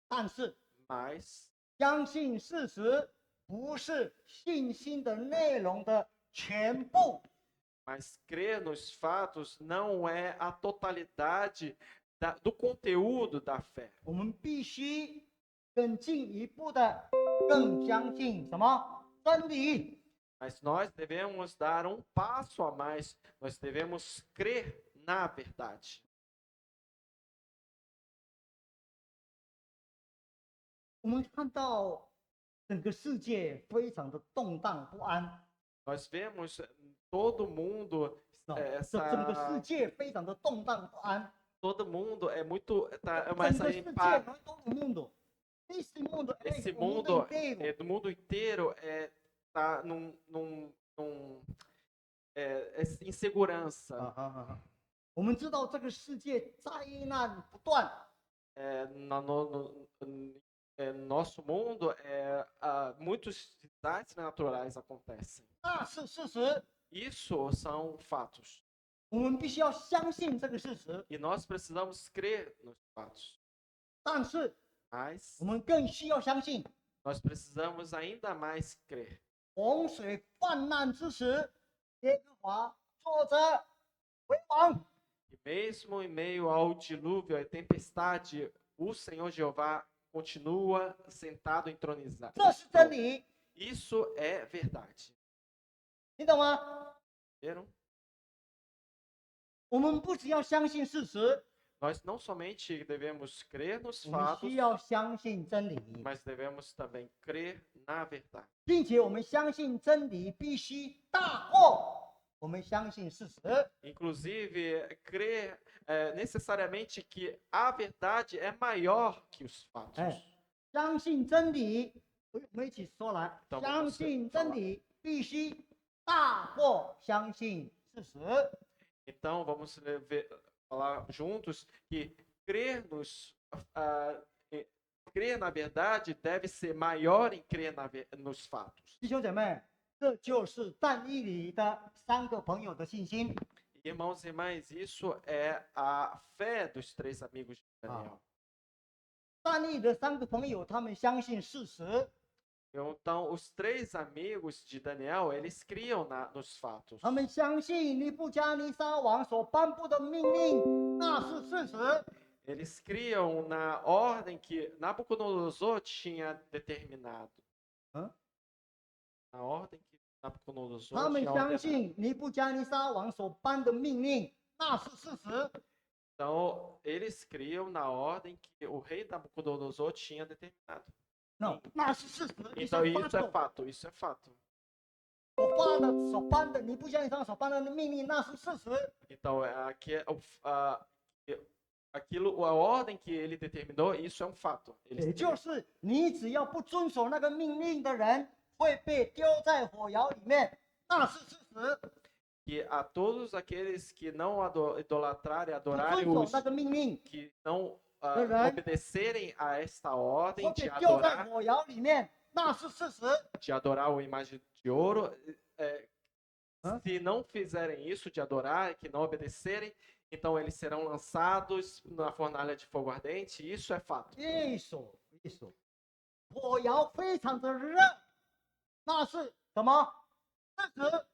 但是 mas 相信事实不是信心的内容的全部。 crer nos fatos não é a totalidade do conteúdo da fé. 我们必须更进一步的更相信什么真理。 Mas nós devemos dar um passo a mais, nós devemos crer na verdade. 我们看到整个世界非常的动荡不安， Nós vemos todo mundo, 整个世界非常的动荡不安。 todo mundo é muito, tá, 整 mas 个 aí, 世界não é todo mundo. Esse mundo é esse o mundo mundo inteiro. do mundo inteiro tá insegurança. 我们知道这个世界灾难不断， Nosso mundo, muitos desastres naturais acontecem. 那是事实。 Isso são fatos. 我们必须要相信这个事实， E nós precisamos crer nos fatos. 但是 Mas 我们更需要相信， nós precisamos ainda mais crer. 洪水泛滥之时，耶和华坐着为王。 E mesmo em meio ao dilúvio, à tempestade, o Senhor Jeová continua sentado entronizado. 这是真理， Isso é verdade. 你懂吗？ Viram? 我们不只要相信事实， Nós não somente devemos crer nos 我们 fatos, 需要相信真理， mas devemos também crer na verdade. 并且我们相信真理必须大过我们相信事实。 Inclusive, crer necessariamente que a verdade é maior que os fatos. 哎，相信真理，我们一起说来， Então, 相 vamos 信 falar. 真理必须大过相信事实。 Então, vamos falar juntos que crer na verdade deve ser maior em crer nos fatos. 弟兄姐妹，这就是但以理的三个朋友的信心。 Irmãos e irmãs, isso é a fé dos 3 amigos de Daniel. 但以理的三个朋友，他们相信事实， Então, os 3 amigos de Daniel, eles criam nos fatos. 他们相信尼布加尼撒王所颁布的命令，那是事实。 Eles criam na ordem que Nabucodonosor tinha determinado. Hã? Na ordem que Nabucodonosor 他们 tinha 相 ordenado. 信尼布加尼撒王所颁的命令，那是事实。 Então, eles criam na ordem que o rei Nabucodonosor tinha determinado. 那是事实。 Então, isso é fato, isso é fato. 所颁的尼布加尼撒所颁的命令，那是事实。 Então, a ordem que ele determinou, isso é um fato. 也就是你只要不遵守那个命令的人，会被丢在火窑里面，那是事实。 Que a todos aqueles que não idolatrarem, 不 adorarem 遵守 os 那个命令， que não Verdade. obedecerem a esta ordem 会 de 被丢在 adorar, 火窑里面，那是事实。 de adorar a imagem de ouro, Hã? se não fizerem isso, de adorar, que não obedecerem, então eles serão lançados na fornalha de fogo ardente. Isso é fato. isso，火窑非常的热，那是什么？事实。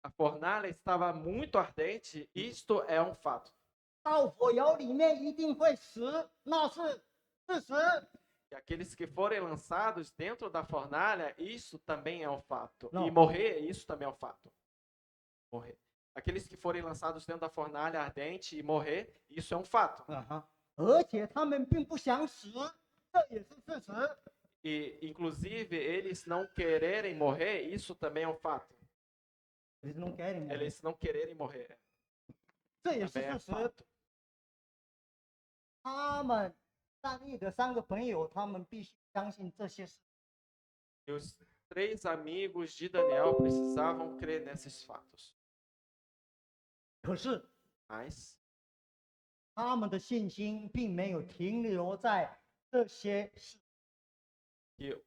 A fornalha estava muito ardente. Isto é um fato. 到火窑里面一定会死，那是事实。 E aqueles que forem lançados dentro da fornalha, isso também é um fato. Não. E morrer, isso também é um fato. Morrer. Aqueles que forem lançados dentro da fornalha ardente e morrer, isso é um fato. 而且他们并不想死，这也是事实。 E, inclusive, eles não quererem morrer, isso também é um fato. Eles não querem morrer， Eles não quererem morrer. 这也是 Também é 事实。 fato. 他们但以理的三个朋友，他们必须相信这些事。 E os 3 amigos de Daniel precisavam crer nesses fatos. 可是 Mas 他们的信心并没有停留在这些事， que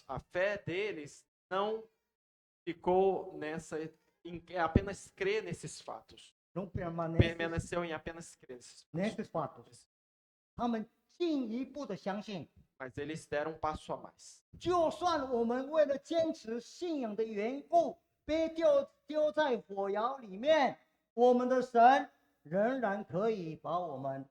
a fé deles não ficou em apenas crer nesses fatos. não permanece Permaneceu em apenas crer nesses fatos. nesses fatos。他们进一步的相信， Mas eles deram um passo a mais. 就算我们为了坚持信仰的缘故被丢在火窑里面，我们的神仍然可以把我们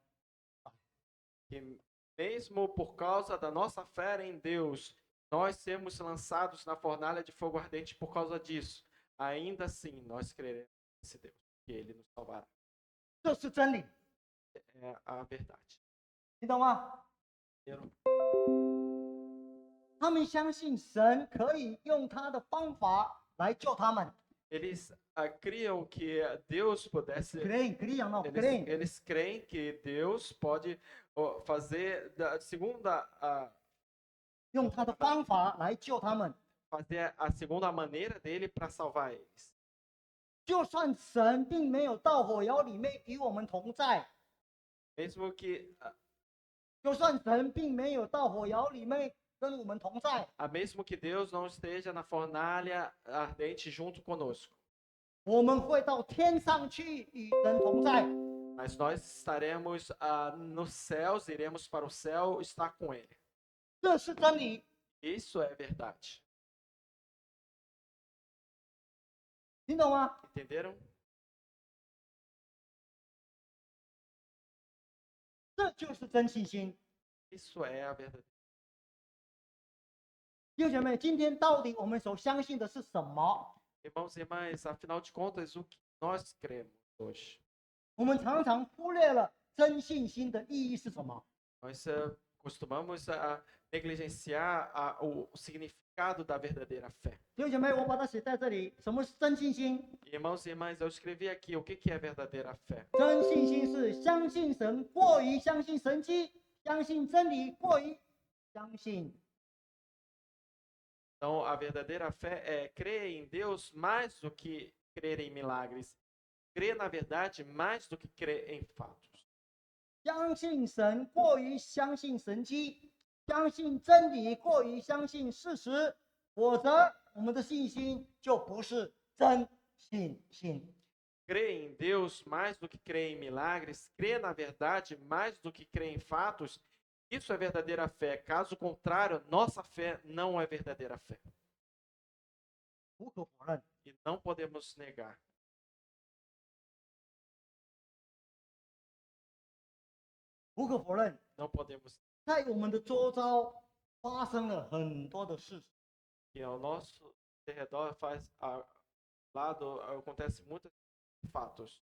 que mesmo por causa da nossa fé em Deus, nós sermos lançados na fornalha de fogo ardente por causa disso, ainda assim nós creremos nesse Deus, que Ele nos salvará. 这是真理， É a verdade. 你懂吗？ Entenderam? 他们相信神可以用他的方法来救他们。 Eles criam que Deus pudesse. Criam não, Eles, creem. eles creem que Deus pode fazer segundo a 用他的方法来救他们。 fazer a segunda maneira dele para salvar eles. 就算神并没有到火窑里面与我们同在， Mesmo que 就算神并没有到火窑里面跟我们同在， mesmo que Deus não esteja na fornalha ardente junto conosco, 我们会到天上去与神同在。 mas nós estaremos nos céus, iremos para o céu estar com Ele. 这是真理。 Isso é verdade. 听懂吗？ Entenderam? 这就是真信心。 Isso é a verdade. 弟兄姐妹，今天到底我们所相信的是什么？ Irmãos e irmãs, afinal de contas, o que nós cremos hoje? 我们常常忽略了真信心的意义是什么。 Nós costumamos negligenciar o significado da verdadeira fé. 弟兄姐妹，我把它写在这里。什么是真信心？ Irmãos e irmãs, eu escrevi aqui o que é verdadeira fé. 真信心是相信神过于相信神迹，相信真理过于相信。 Então, a verdadeira fé é crer em Deus mais do que crer em milagres. Crer na verdade mais do que crer em fatos. 相信神过于相信神迹，相信真理过于相信事实，否则我们的信心就不是真信心。 Crer em Deus mais do que crer em milagres, crer na verdade mais do que crer em fatos, isso é verdadeira fé. Caso contrário, nossa fé não é verdadeira fé. 无可否认， E não podemos negar. 无可否认， Não podemos 在我们的周遭发生了很多的事情， que ao nosso redor acontece muitos fatos.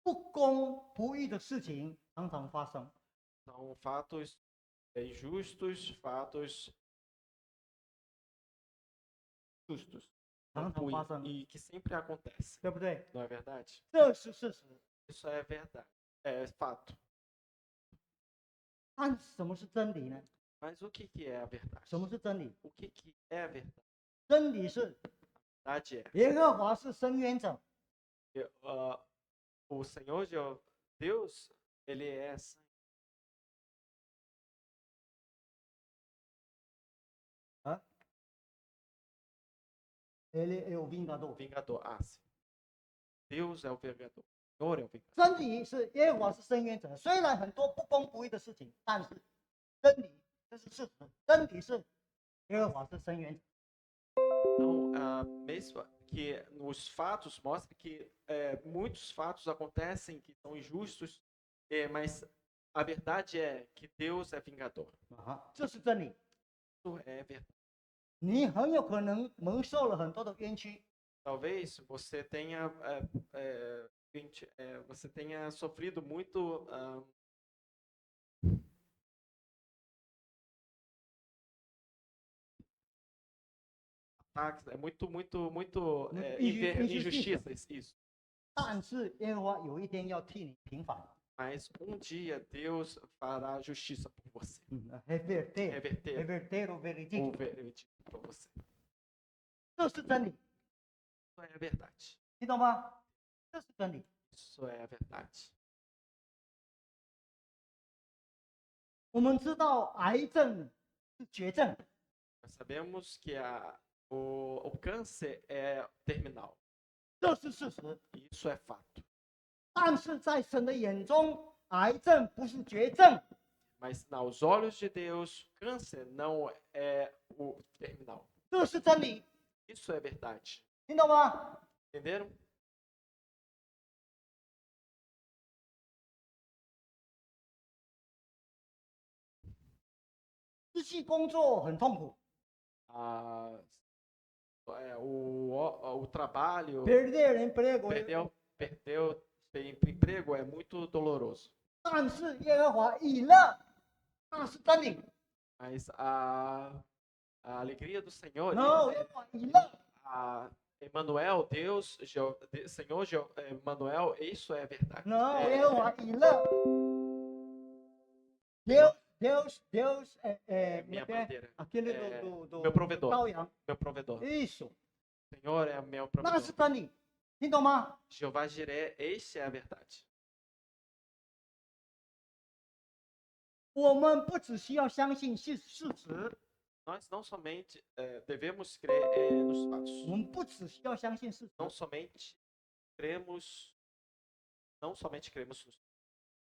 不公不义的事情常常发生。 São fatos injustos, fatos justos. 常常发生， E que sempre acontece. 对不对？ Não é verdade? 这是事实。 Isso é verdade. É fato. 但什么是真理呢？ Mas o que é a verdade? 什么是真理？ O que é a verdade? 真理是 Verdade é 耶和华是伸冤者， que, o Senhor Deus, ele é ele é o vingador。 vingador. Sim. Deus é o vingador. O Senhor é o vingador. 真理是耶和华是伸冤者，虽然很多不公不义的事情，但是真理这是事实，真理是耶和华是伸冤者。 Então, mesmo que nos fatos mostra que muitos fatos acontecem que são injustos, mas a verdade é que Deus é vingador. 啊，这是真理。 Isso é verdade. 你很有可能蒙受了很多的冤屈， Talvez você tenha você tenha sofrido muito ataques, muito injustiças, isso. 但是耶和华有一天要替你平反。 Mas dia Deus fará justiça por você. reverter Reverter reverter o o veredicto， veredito por você. 这是真理， Isso é a verdade. 你懂吗？这是真理。 Isso é a verdade. 我们知道癌症是绝症， Nós sabemos que o câncer é terminal. 这是事实。 Isso é fato. 但是在神的眼中，癌症不是绝症， Mas aos olhos de Deus, câncer não é o terminal. 这是真理， Isso é verdade. 听懂吗？ Entenderam? 失去工作很痛苦 a- o trabalho, ，perder emprego perdeu emprego é muito doloroso. 但是耶和华以乐，那是真理。 Mas a alegria do Senhor, No，耶和华以乐， Emmanuel, Deus, Senhor Emmanuel, isso é verdade. No， É 耶和华以乐。Deus é minha como é que bandeira, é? Aquele é do meu provedor. 羔羊， meu provedor. isso， Senhor é meu 那是 provedor. 真理，听懂吗？ Jeová Jiré, esse é a verdade. 我们不只需要相信事实， Nós não somente devemos crer nos 我 fatos. 们不只需要相信事实， Não somente cremos nos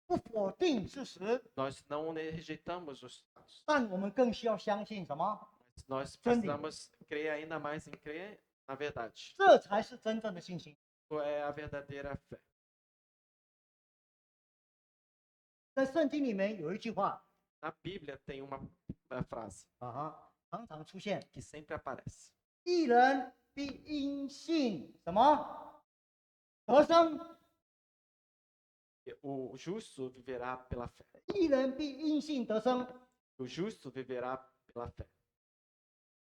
不否定事实， nós não rejeitamos os fatos. 但我们更需要相信什么？ Nós真理。 precisamos crer ainda mais em crer na verdade. 这才是真正的信心。 Isso é a verdadeira fé. 在圣经里面有一句话 Na Bíblia tem uma frase 常常出现： que sempre aparece. 一人必因信什么得生， O justo viverá pela fé. 一人必因信得生， O justo viverá pela fé.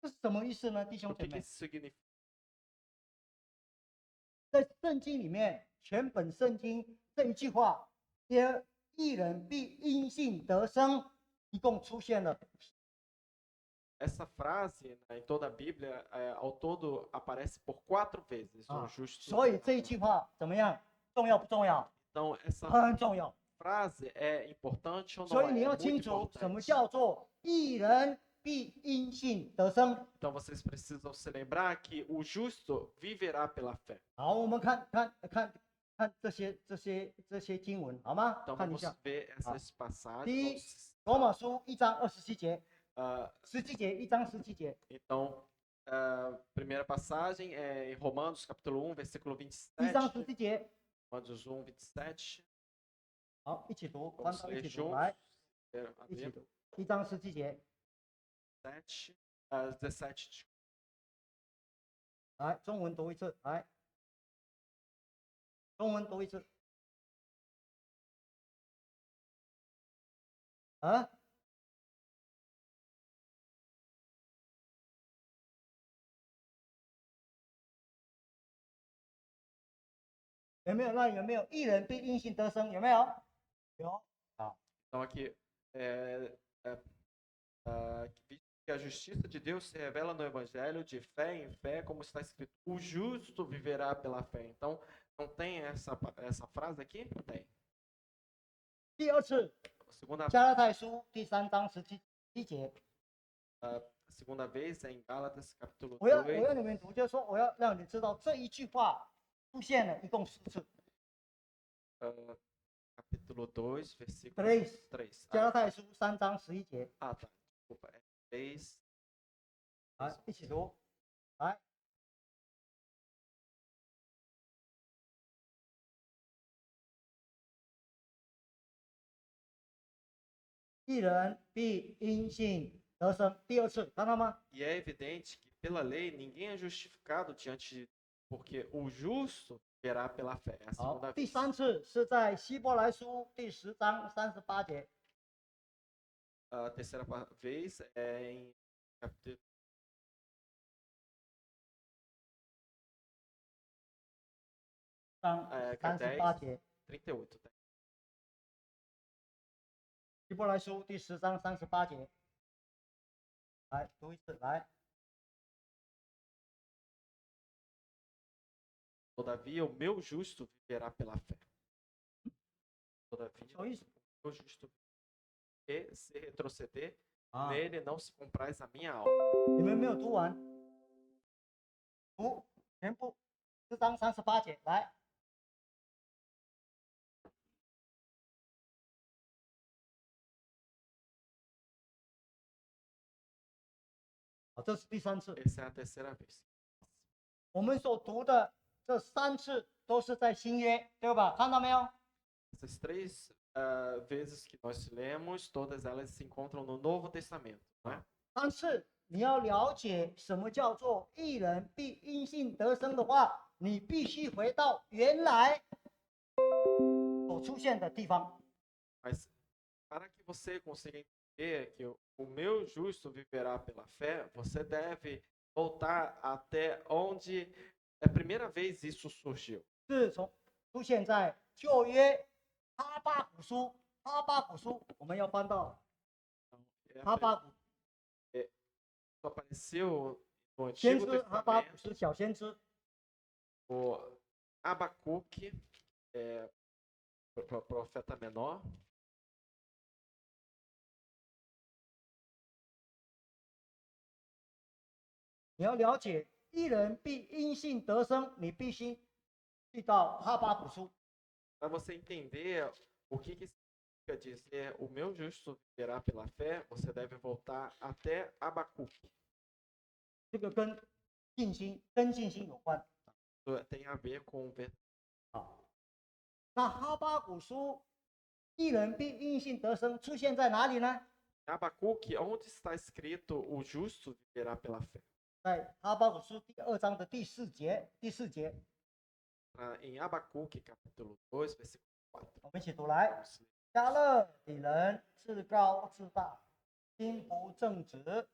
这是什么意思呢？弟兄 O 姐 que 妹， isso significa? 在圣经里面，全本圣经这一句话，一人必因信得生，一共出现了 Essa frase, né, em toda a Bíblia, ao todo aparece por 4 vezes. O justo. 所以这一句话怎么样？重要不重要？ Então, essa 很重要。 frase é importante ou 所 não 以 é? 你 É 要 muito 清楚什么 importante. 叫做一人必因信得生。 Então, vocês precisam se lembrar que o justo viverá pela fé. 好，我们看这些经文好吗？ Então, 看一 vamos 下， ver essas passagens. 第一 Vamos- 罗马书1章27节， ah, 17节1章17节， então, primeira passagem é em Romanos, capítulo 1, versículo 1章 27. 17节， Romanos 1, 27. 好，一起读，翻 Vamos 到 ler 一起读， juntos. 来， Quero 一起 abrir 读，1章17节， 17. 来，中文读一次，来，中文读一次，啊？有没有？那有没有一人必因信得生？有没有？有。 Então, aqui, visto que a justiça de Deus se revela no Evangelho, de fé em fé, como está escrito, o justo viverá pela fé. Então, não tem essa frase aqui? Tem. 第二次， Segunda, 加拉太书第3章17节， segunda vez é em Gálatas, capítulo 我要 2, 你们读，就是说我要让你知道这一句话出现了一共4次。 capítulo 2, versículo 3， 3. 加拉太书3章11节， tá. Desculpa. É 3. 来一起读，来。一人必因信得生。第二次，看到吗？ E é evidente que pela lei ninguém é justificado diante de porque o justo verá pela fé. É a 好， segunda 第 vez. 3次是在希伯来书第10章38节。 A terceira vez é em capítulo 38节， 38. 希伯来书第10章38节，来读一次，来。 Todavia, o meu justo viverá pela fé. Todavia, 什么意思？ o meu justo e se retroceder, 啊， nele não se compraz a minha alma. 你们没有读完，读全部10章38节，来。好，这是第3次。 Essa é a terceira vez. 我们所读的这3次都是在新约，对吧？看到没有？ Essas 3 vezes que nós lemos, todas elas se encontram no Novo Testamento. 但是你要了解什么叫做义人必因信得生的话，你必须回到原来所出现的地方。 Mas para que você consiga entender que o meu justo viverá pela fé, você deve voltar até onde a primeira vez isso surgiu. 是从出现在旧约哈巴谷书，哈巴谷书我们要翻到 É, 哈巴谷 Só apareceu no 先 Antigo 知，哈巴谷 Testamento 是小先知， o Abacuque, profeta menor, 你要了解义人必因信得生，你必须去到哈巴谷书。 para você entender o que significa dizer o meu justo viverá pela fé, você deve voltar até Abacuque. 这个跟信心有关 Tem a ver com 啊。那哈巴谷书义人必因信得生出现在哪里呢？ Abacuque, onde está escrito o justo viverá pela fé? 在哈巴谷书第2章的第4节，Em Abacuque, capítulo 2, versículo 4. 我们一起读来。 Vamos ler. 加勒底人自高自大，心不正直，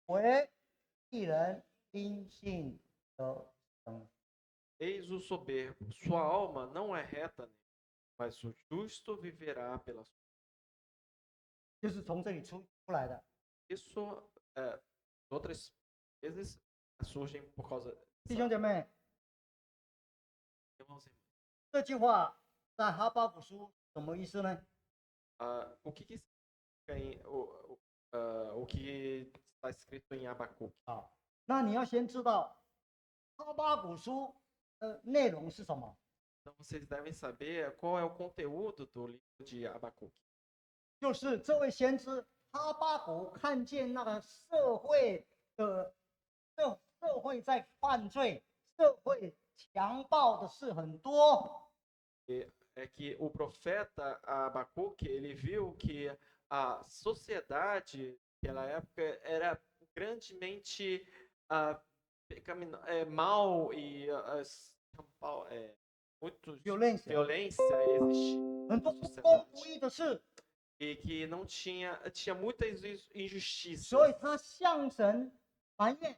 为义人因信得生。 Eis o soberbo, sua alma não é reta nele, mas o justo viverá pela sua. 就是从这里出来的。 Isso, outras vezes, surgem por causa. 弟兄姐妹， Irmãos e irmãs, 这句话在哈巴谷书什么意思呢？ o que significa o que está escrito em Abacuque? 啊，那你要先知道哈巴谷书的内容是什么， Então vocês devem saber qual é o conteúdo do livro de Abacuque. 就是这位先知哈巴谷看见那个社会在犯罪，社会强暴的事很多。 É que o profeta Abacuque, ele viu que a sociedade naquela época era grandemente mal e muito violência violência existia 很多 na 不公 sociedade 不义的事， e que não tinha muitas injustiças. 所以他向神埋怨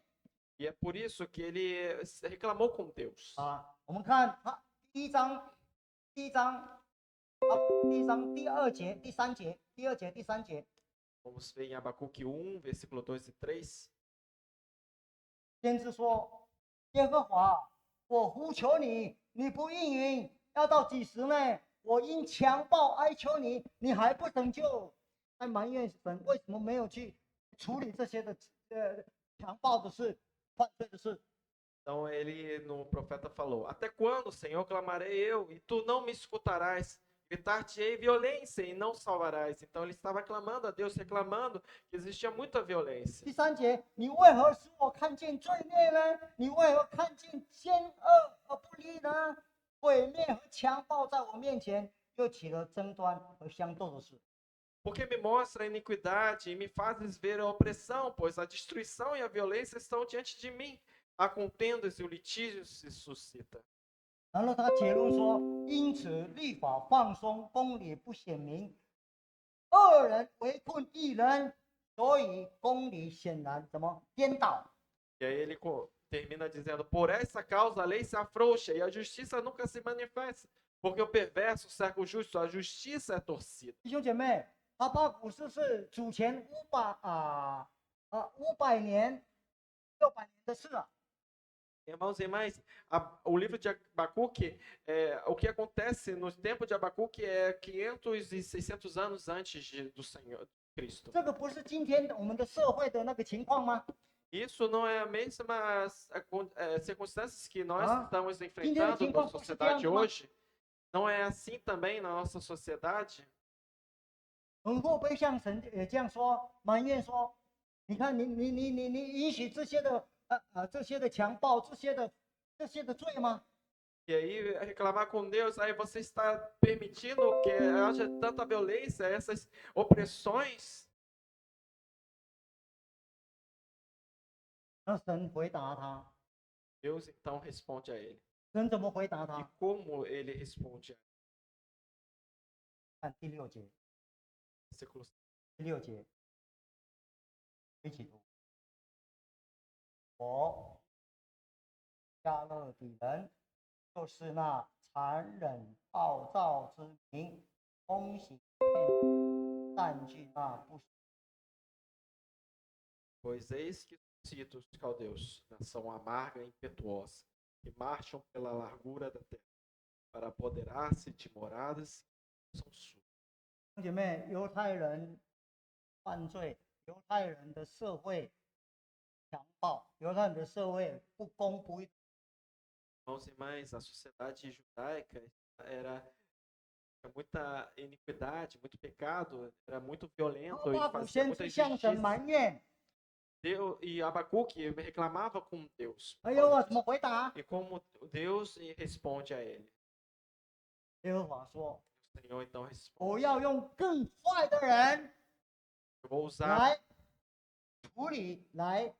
E é por isso que ele reclamou com Deus. 啊。我们看他第一章第2节、第3节，第2节、第3节， Vamos ver em Abacuque 1, versículo 2 e 3. 先知说：“耶和华，我呼求你，你不应允，要到几时呢？我因强暴哀求你，你还不拯救。”在埋怨神为什么没有去处理这些的强暴的事、犯罪的事。 Então ele, no profeta, falou: Até quando, Senhor, clamarei eu, e tu não me escutarás? Gritar-te-ei violência e não salvarás. Então ele estava clamando a Deus, reclamando que existia muita violência. 第3节，你为何使我看见罪孽呢？你为何看见奸恶而不离呢？毁灭和强暴在我面前，又起了争端和相斗的事。 Porque me mostra a iniquidade e me fazes ver a opressão, pois a destruição e a violência estão diante de mim. Há contendas e o litígio se suscita. 然后他结论说：因此律法放松，公理不显明，恶人围困义人，所以公理显然怎么颠倒。 E aí ele termina dizendo: Por essa causa a lei se afrouxa e a justiça nunca se manifesta, porque o perverso cerca o justo, a justiça é torcida. 弟兄姐妹，哈巴谷书是主前500年、600年的事啊。 Irmãos e irmãs, o livro de Abacuque, o que acontece no tempo de Abacuque é 500 e 600 anos antes do Senhor Cristo. 这个不是今天我们的社会的那个情况吗？ Isso não é a mesma circunstâncias que nós estamos enfrentando Entende? na sociedade hoje? Não é assim também na nossa sociedade? 我们会不会像神也这样说，埋怨说，你看你允许这些的强暴，这些的罪吗？ E aí reclamar com Deus, aí você está permitindo que haja tanta violência, essas opressões? 那神回答他， Deus então responde a ele. 神怎么回答 E 他？ como ele responde a ele? 看第6节， Versículo 第6节，一起读。我加勒底人，就是那残忍暴躁之民，风行占据那不 Pois eis que suscita os caldeus, nação amarga e impetuosa, que marcham pela largura da terra, para apoderar-se de moradas que são suas. 兄弟姐妹，犹太人犯罪，犹太人的社会强暴，犹太人的社会不公不义， Irmãos e irmãs, a sociedade judaica era muita iniquidade, muito pecado, era muito violento 哈 e 巴谷 fazia 先 muita 知向神 injustiça. 埋怨， Deus, e Abacuque reclamava com Deus. 哎呦，我怎么回答？ E como Deus responde a ele. 耶和华说 O Senhor então：“ 我 responde. 要用更坏的人 Eu vou usar, 来处理，来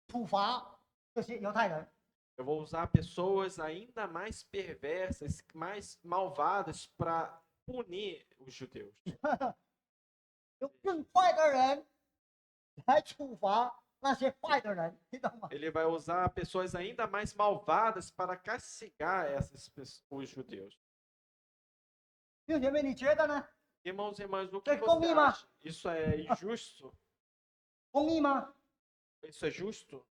处罚这些犹太人。 eu vou usar pessoas ainda mais perversas, mais malvadas para punir os judeus. 用更坏的人来处罚那些坏的人，你懂吗？ Ele vai usar pessoas ainda mais malvadas para castigar os judeus. 弟兄姐妹，你觉得呢？ Irmãos e irmãs, o que É você comigo, acha? Isso é injusto? 公义吗？ Isso é justo?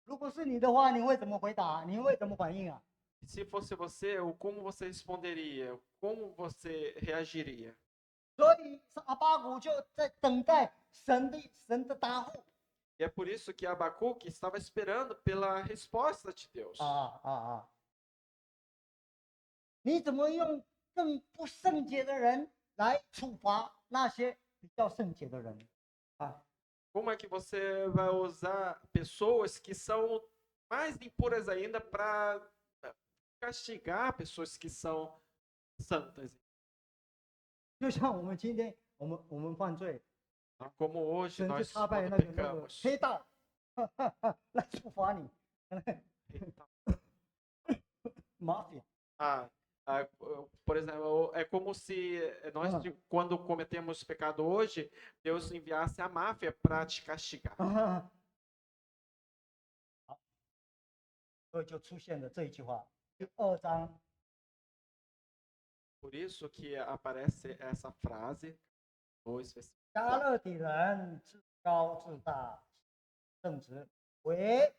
如果是你的话，你会怎么回答？你会怎么反应啊？ Se fosse você, como você responderia? Como você reagiria? 所以阿巴谷就在等待神的答复 E é por isso que Abacuque estava esperando pela resposta de Deus. 你怎么用更不圣洁的人来处罚那些比较圣洁的人？ Como é que você vai usar pessoas que são mais impuras ainda para castigar pessoas que são santas? 就像我们今天我们犯罪， Como hoje 神就 nós 插派 quando 那个 pecamos. 黑道来处罚你，mafia。 Por exemplo, é como se nós, quando cometemos pecado hoje, Deus enviasse a máfia para te castigar. 所以就出现了这一句话，第2章 Por isso que aparece essa frase, 加勒底人自高自大，正直，为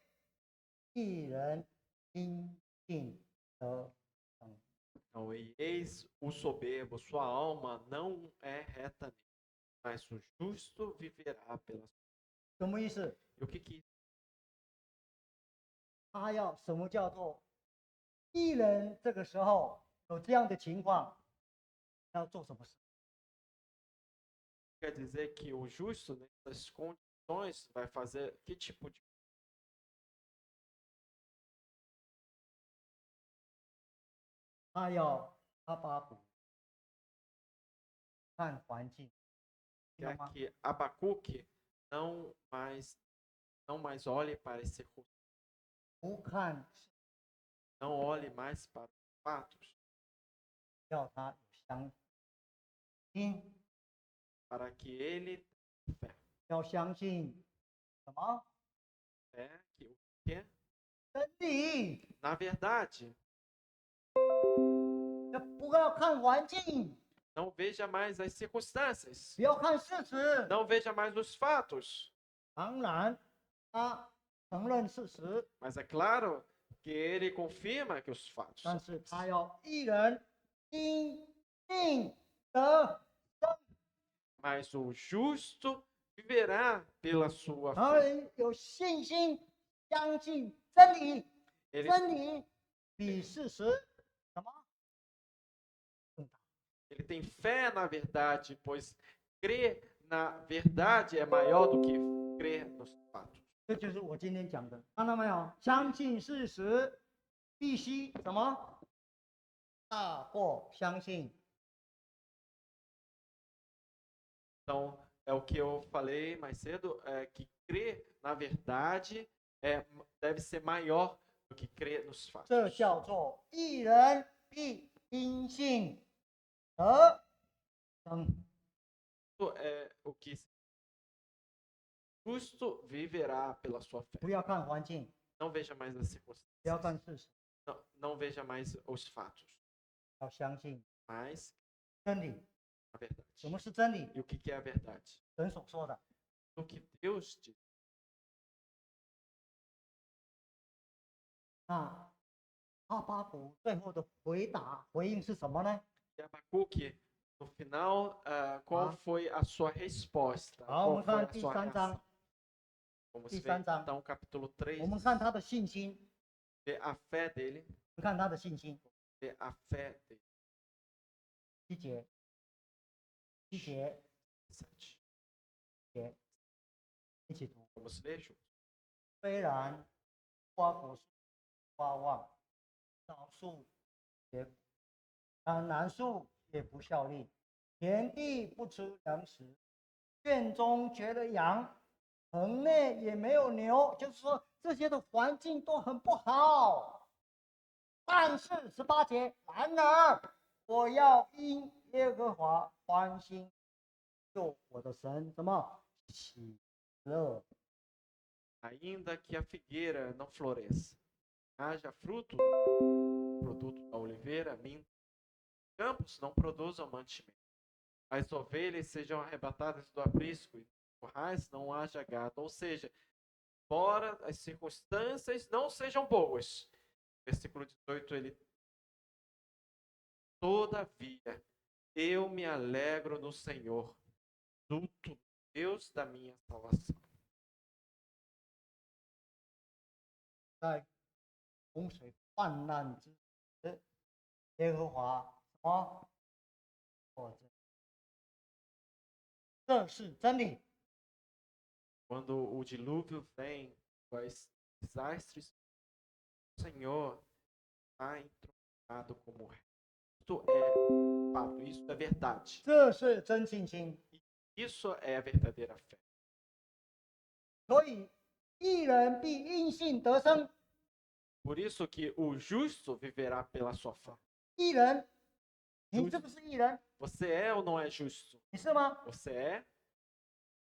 一人因信得生。 Então, e eis o soberbo, sua alma não é reta nele, mas o justo viverá pela sua. 什么意思？ E o que 他要什么叫做艺人？这个时候有这样的情况，要做什么事？ quer dizer que o justo, nessas condições, vai fazer que tipo de 他要阿巴谷看环境，听到 quer 吗？ que Abacuque não mais olhe para esse recurso, 不看， não olhe mais para os fatos, 要他有相信， para que ele tenha fé. 要相信什么？ Fé que o que? 真理。 Na verdade, 不要看环境， não veja mais as circunstâncias, 不要看事实。 não veja mais os fatos. 当然，他承认事实， Mas é claro que ele confirma que os fatos. 但是他要一人因信得生， Mas o justo viverá pela sua 然后 fé. 有信心，相信真理， Ele, 真理比事实什么更大？ ele tem fé na verdade, pois crer na verdade é maior do que crer nos fatos. 这就是我今天讲的，看到没有？相信事实必须什么？大过相信 Então, é o que eu falei mais cedo, é que crer na verdade deve ser maior do que crer nos fatos. 这叫做一人必因信得生。 Isso é o que justo viverá pela sua fé. 不要看环境， Não veja mais as 不要看 circunstâncias. 事实， Não veja mais os fatos, 要相信 mas 真理。 a verdade. 什么是真理？ E o que é a verdade? 神所说的。 O que Deus diz. 那哈巴谷最后的回应是什么呢？ E Abacuque, no final, qual Ah. foi a sua resposta? 好，我 Qual 们 foi 看 a 第 sua 3 reação? 章， Vamos第 ver 3章 então o capítulo 3, 我们看他的信心， ver a fé dele, 我们看他的信心。 ver a fé dele. 7节，7节， 7. 一起读。 Vamos ler juntos. 虽然花果树发旺，枣树也橄榄树也不效力，田地不出粮食，圈中绝了羊，城内也没有牛，就是说这些的环境都很不好。但是18节，然而我要因耶和华欢心，就我的神什么喜乐。 Ainda que a figueira não floresça, haja fruto, produto da oliveira, minta, campos não produzam mantimento, as ovelhas sejam arrebatadas do aprisco e currais não haja gado. Ou seja, embora as circunstâncias não sejam boas. Versículo 18, ele... Todavia, eu me alegro no Senhor, exulto Deus da minha salvação. 在洪水泛滥之时，耶和华什么？这是真理。 Quando o dilúvio vem, os desastres, o Senhor está entronificado como rei. Isso é fato, isso é verdade. 这是真信心。 Isso é a verdadeira fé. 所以，一人必因信得生。 Por isso que o justo viverá pela sua fé. 一人，你是不是一人？ Você é ou não é justo? 你是吗？ Você é?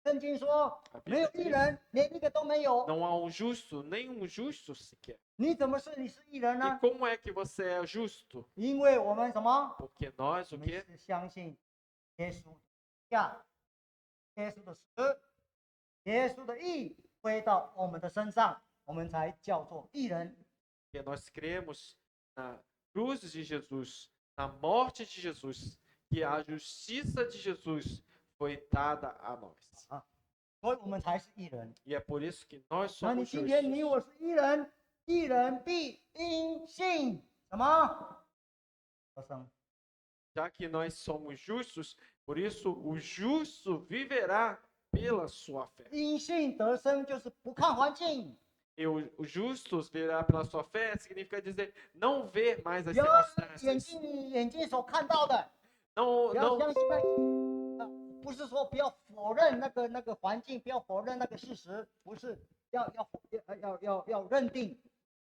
圣经说 A 没有 Bíblia 一 diz, 人，连一个都没有。 não há um justo, nenhum justo sequer. 你怎么是你是一人 E 呢？ como é que você é justo? 因为我们什么？ Porque nós 我 o 们 quê? 是相信耶稣的下，耶稣的死，耶稣的义归到我们的身上，我们才叫做义人。 Porque nós cremos na cruz de Jesus, na morte de Jesus, que a justiça de Jesus foi dada a nós. 所以我们才是义人。 E é por isso que nós 那你 somos 今天你 justos. 我是义人，义人必因信什么得生？ Já que nós somos justos, por isso o justo viverá pela sua fé. 因信得生就是不看环境， E o justos viverá pela sua fé significa dizer não ver mais as 不要眼 circunstâncias. 眼睛所看到的， Não, 不要 não, 相信不是说不要否认那个环境，不要否认那个事实，不是要认定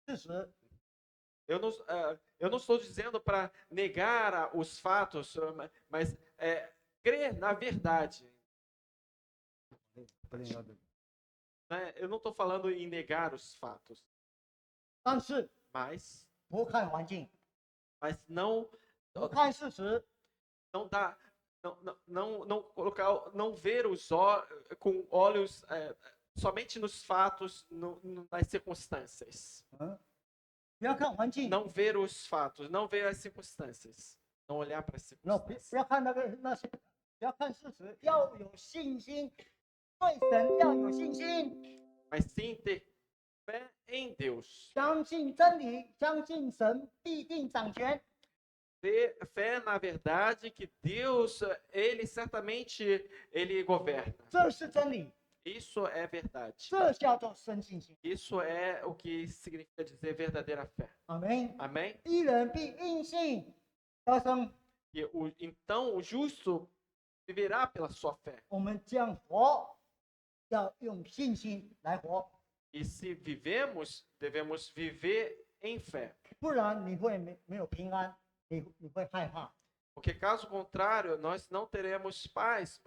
事实。 eu não estou dizendo para negar os fatos, mas crer na verdade. Né? Eu não estou falando em negar os fatos, 但是 mas 不看环境， não 不看事实， não dá, não colocar, não ver com olhos somente nos fatos, nas circunstâncias. 不要看环境， Não ver os fatos, não ver as circunstâncias, não olhar para as 不 circunstâncias. 要看那些，不要看事实，要有信心，对神要有信心， Mas sim ter fé em Deus. 相信真理，相信神必定掌权。 Ter fé na verdade que Deus, ele certamente ele governa. 这是真理， Isso é verdade. 这叫做真信心。 Isso é o que significa dizer verdadeira fé. 阿门。 Amém? 一人必因信得生。 Então o justo viverá pela sua fé. 我们这样活，要用信心来活， E se vivemos, devemos viver em fé. 不然你会没有平安，你会害怕。 Porque caso contrário, nós não teremos paz.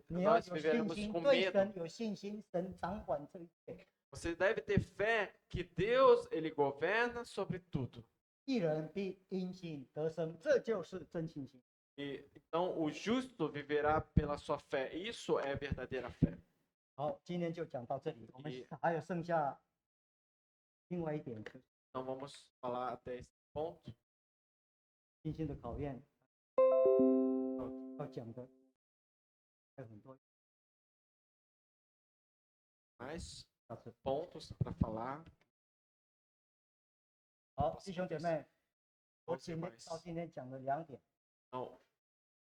你要 Nós 有信 viveremos 心， com 对 medo. 神有信心，神掌管这一切。 Você deve ter fé que Deus, ele governa sobre tudo. 一人必因信得生，这就是真信心。 E então o justo viverá pela sua fé. Isso é verdadeira fé. 好，今天就讲到这里，我们也还有剩下另外一点， Então vamos falar até esse ponto. 信心的考验，要讲的还有很多， Mais 下次。 pontos para falar. 好，弟兄姐妹，我 Pode ser 今天 mais. 到今天讲了2点， Então,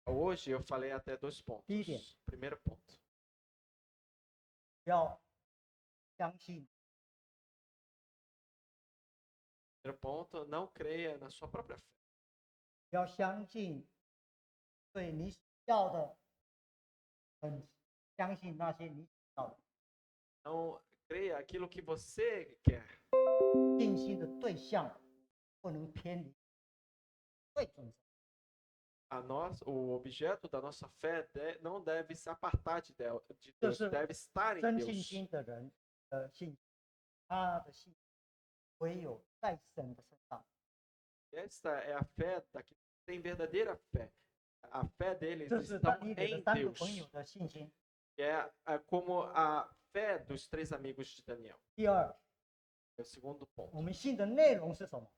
hoje eu falei até 2 pontos. Diga. Primeiro ponto. 要相信 Primeiro ponto, não creia na sua própria fé. 要相信，对你想要的，很相信那些你想要的， Não creia aquilo que você quer. 信心的对象不能偏离最准则。 O objeto da nossa fé não deve se apartar de Deus, 这是 deve estar em 真信 Deus. 心的人的信，他的信唯有在神的身上。 Esta é a fé daqueles que têm verdadeira fé. A fé deles 这是 está 但以理的 em 3个朋友 Deus. 的信心。 É como a fé dos 3 amigos de Daniel. 第二， É o segundo ponto. 我们信的内容是什么？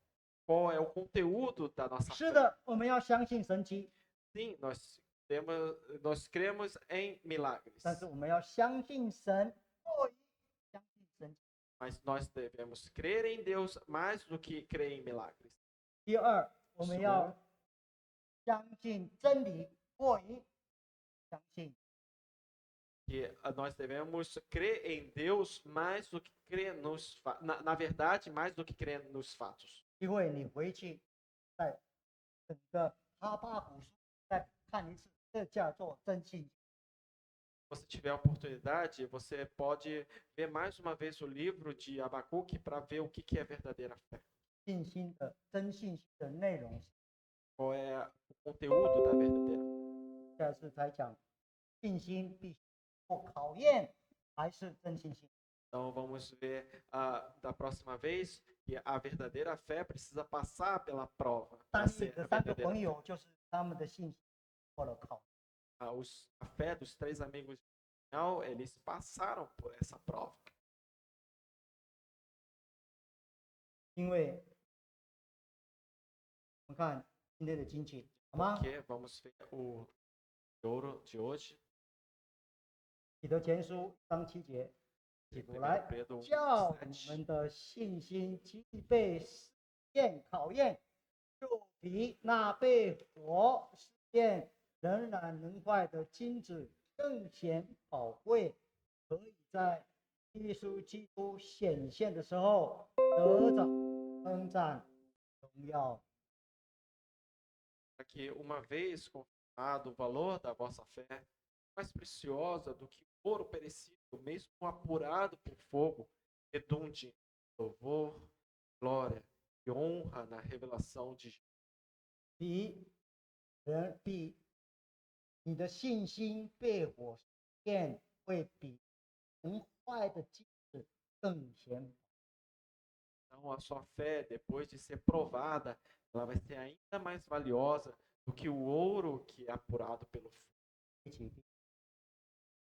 Qual é o conteúdo da nossa 是 fé? 的，我们要相信神迹， Sim, nós cremos em milagres, 但是我们要相信神，过于相信神迹。 mas nós devemos crer em Deus mais do que crer em milagres. 第二，我们要相信真理，过于相信 Que nós devemos crer em Deus mais do que crer na verdade, mais do que crer nos fatos. 因为你回去在整个哈巴古书再看一次，这叫做真信。 Se você tiver a oportunidade, você pode ver mais uma vez o livro de Abacuque para ver o que é verdadeira fé. 信心的真信心的内容， Qual é o conteúdo da verdadeira. 下次才讲信心必须过考验，还是真信心。 Então vamos ver da próxima vez que a verdadeira fé precisa passar pela prova 但 para 是 ser 这 a 3个 verdadeira 朋 fé. 友就是他们的信心过了考验。 A fé dos 3 amigos de Daniel, eles passaram por essa prova. 因为我们看今天的经节，好吗？ Porque vamos ver o ouro de hoje. 彼得前书3、7节，起读 1 来， Pedro 叫你 1:7. 们的信心既被试验考验，就比那被火试验仍然能坏的金子更显宝贵，可以在耶稣基督显现的时候得着称赞、荣耀。 Para que, uma vez confirmado o valor da vossa fé, mais preciosa do que ouro perecível, mesmo apurado por fogo, redunde louvor, glória e honra na revelação de Jesus. 比你的信心被火试验，会比能坏的金子更显。 Então, a sua fé, depois de ser provada, ela vai ser ainda mais valiosa do que o ouro que é apurado pelo fogo. 一起闭。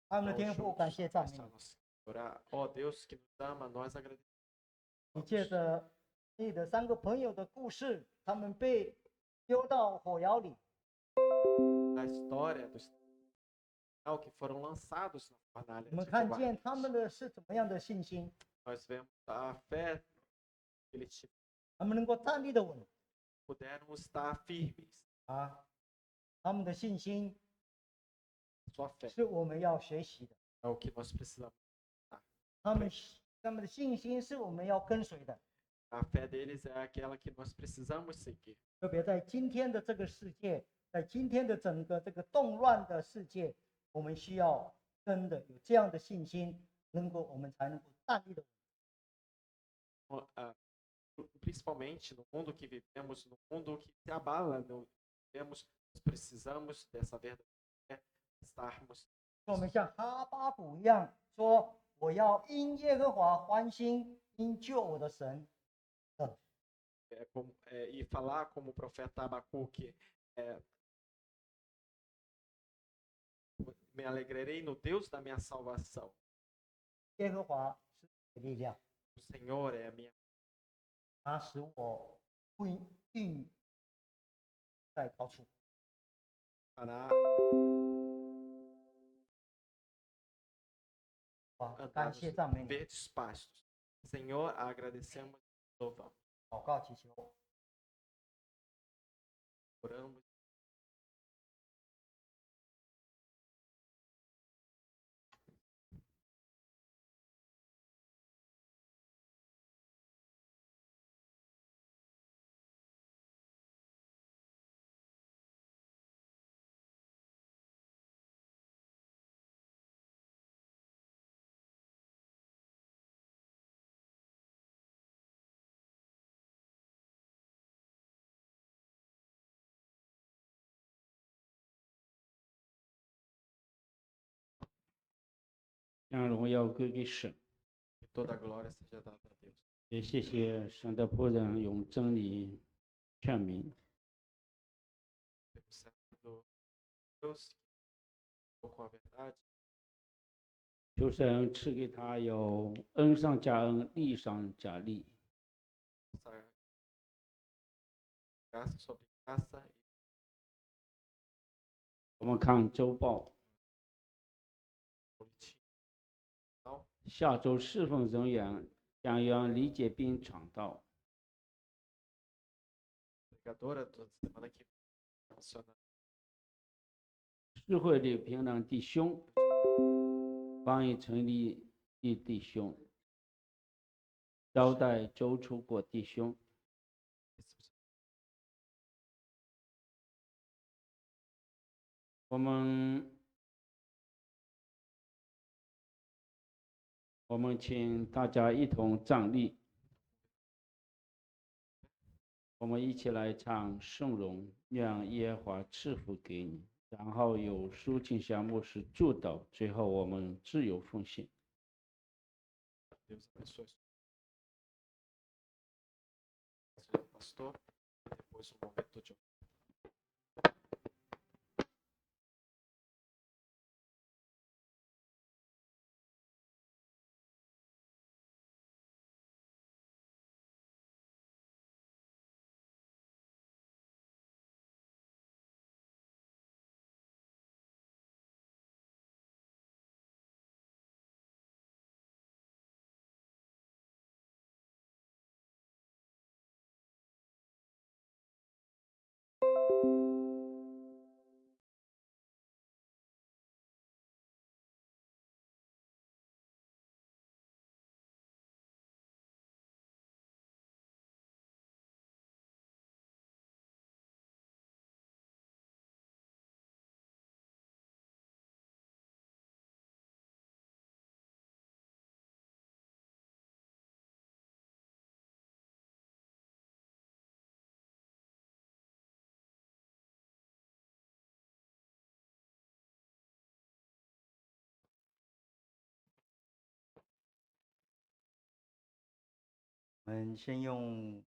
爱我们的 Então, 天父， juntos, 感谢赞美 começar 你 a nos orar. Ó Deus que nos ama, nós 你 agradecemos. 借着你的3个朋友的故事，他们被丢到火窑里， A história dos que foram lançados na fornalha 我们 de 看见 covardes. 他们的是怎么样的信心， Nós vemos a fé que eles 他们能够站立的稳 puderam estar firmes. 啊，他们的信心 Sua fé 是我们要学习的， é o que nós precisamos. 他们的信心是我们要跟随的， A fé deles é aquela que nós precisamos seguir. 特别在今天的这个世界，在今天的整个这个动乱的世界，我们需要真的有这样的信心，我们才能够站立的。Principalmente no mundo que vivemos, no mundo que se abala, nós precisamos dessa verdade, estarmos. 我们像哈巴谷一样说：“我要因耶和华欢心，因救我的神。” E falar como o profeta Abacuque, me alegrarei no Deus da minha salvação. 耶和华是我的力量， O Senhor é a minha. 他使我不定在高处。 Fará 感谢赞美你， verdes pastos. Senhor, agradecemos e louvamos. 祷告祈求， Oramos. 将荣耀归给神。 Que toda a glória seja dada a Deus. 也谢谢神的仆人用真理劝明， Pelo servo do Deus, com a verdade. 求神赐给他有恩上加恩，利上加利。 Essa graça sobre graça. 我们看周报， 下周侍奉人员将让李解斌传道。 Pregadora toda semana que funciona. 智慧的平等弟兄，翻译成立的弟兄，招待周出国弟兄。 我们请大家一同站立，我们一起来唱圣咏，愿耶和华赐福给你。然后有抒情项牧师祝祷，最后我们自由奉献。 Deus abençoe. Seja pastor, depois um momento de我们先用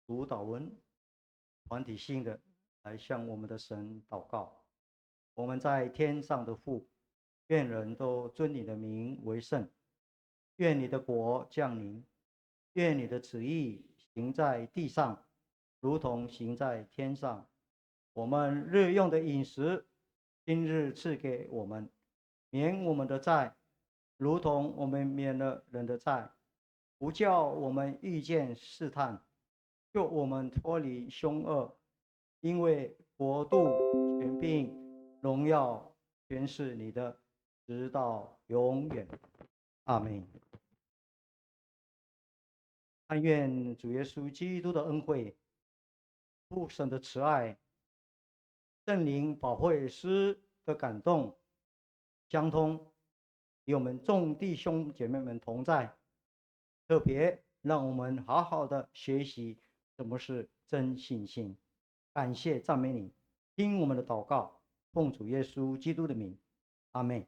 主祷文，团体性的来向我们的神祷告。我们在天上的父，愿人都尊你的名为圣，愿你的国降临，愿你的旨意行在地上，如同行在天上。我们日用的饮食，今日赐给我们，免我们的债，如同我们免了人的债。不叫我们遇见试探，救我们脱离凶恶，因为国度、权柄、荣耀全是你的，直到永远。阿门。但愿主耶稣基督的恩惠、父神的慈爱、圣灵保惠师的感动相通，与我们众弟兄姐妹们同在，特别让我们好好的学习什么是真信心。感谢赞美你，听我们的祷告，奉主耶稣基督的名，阿们。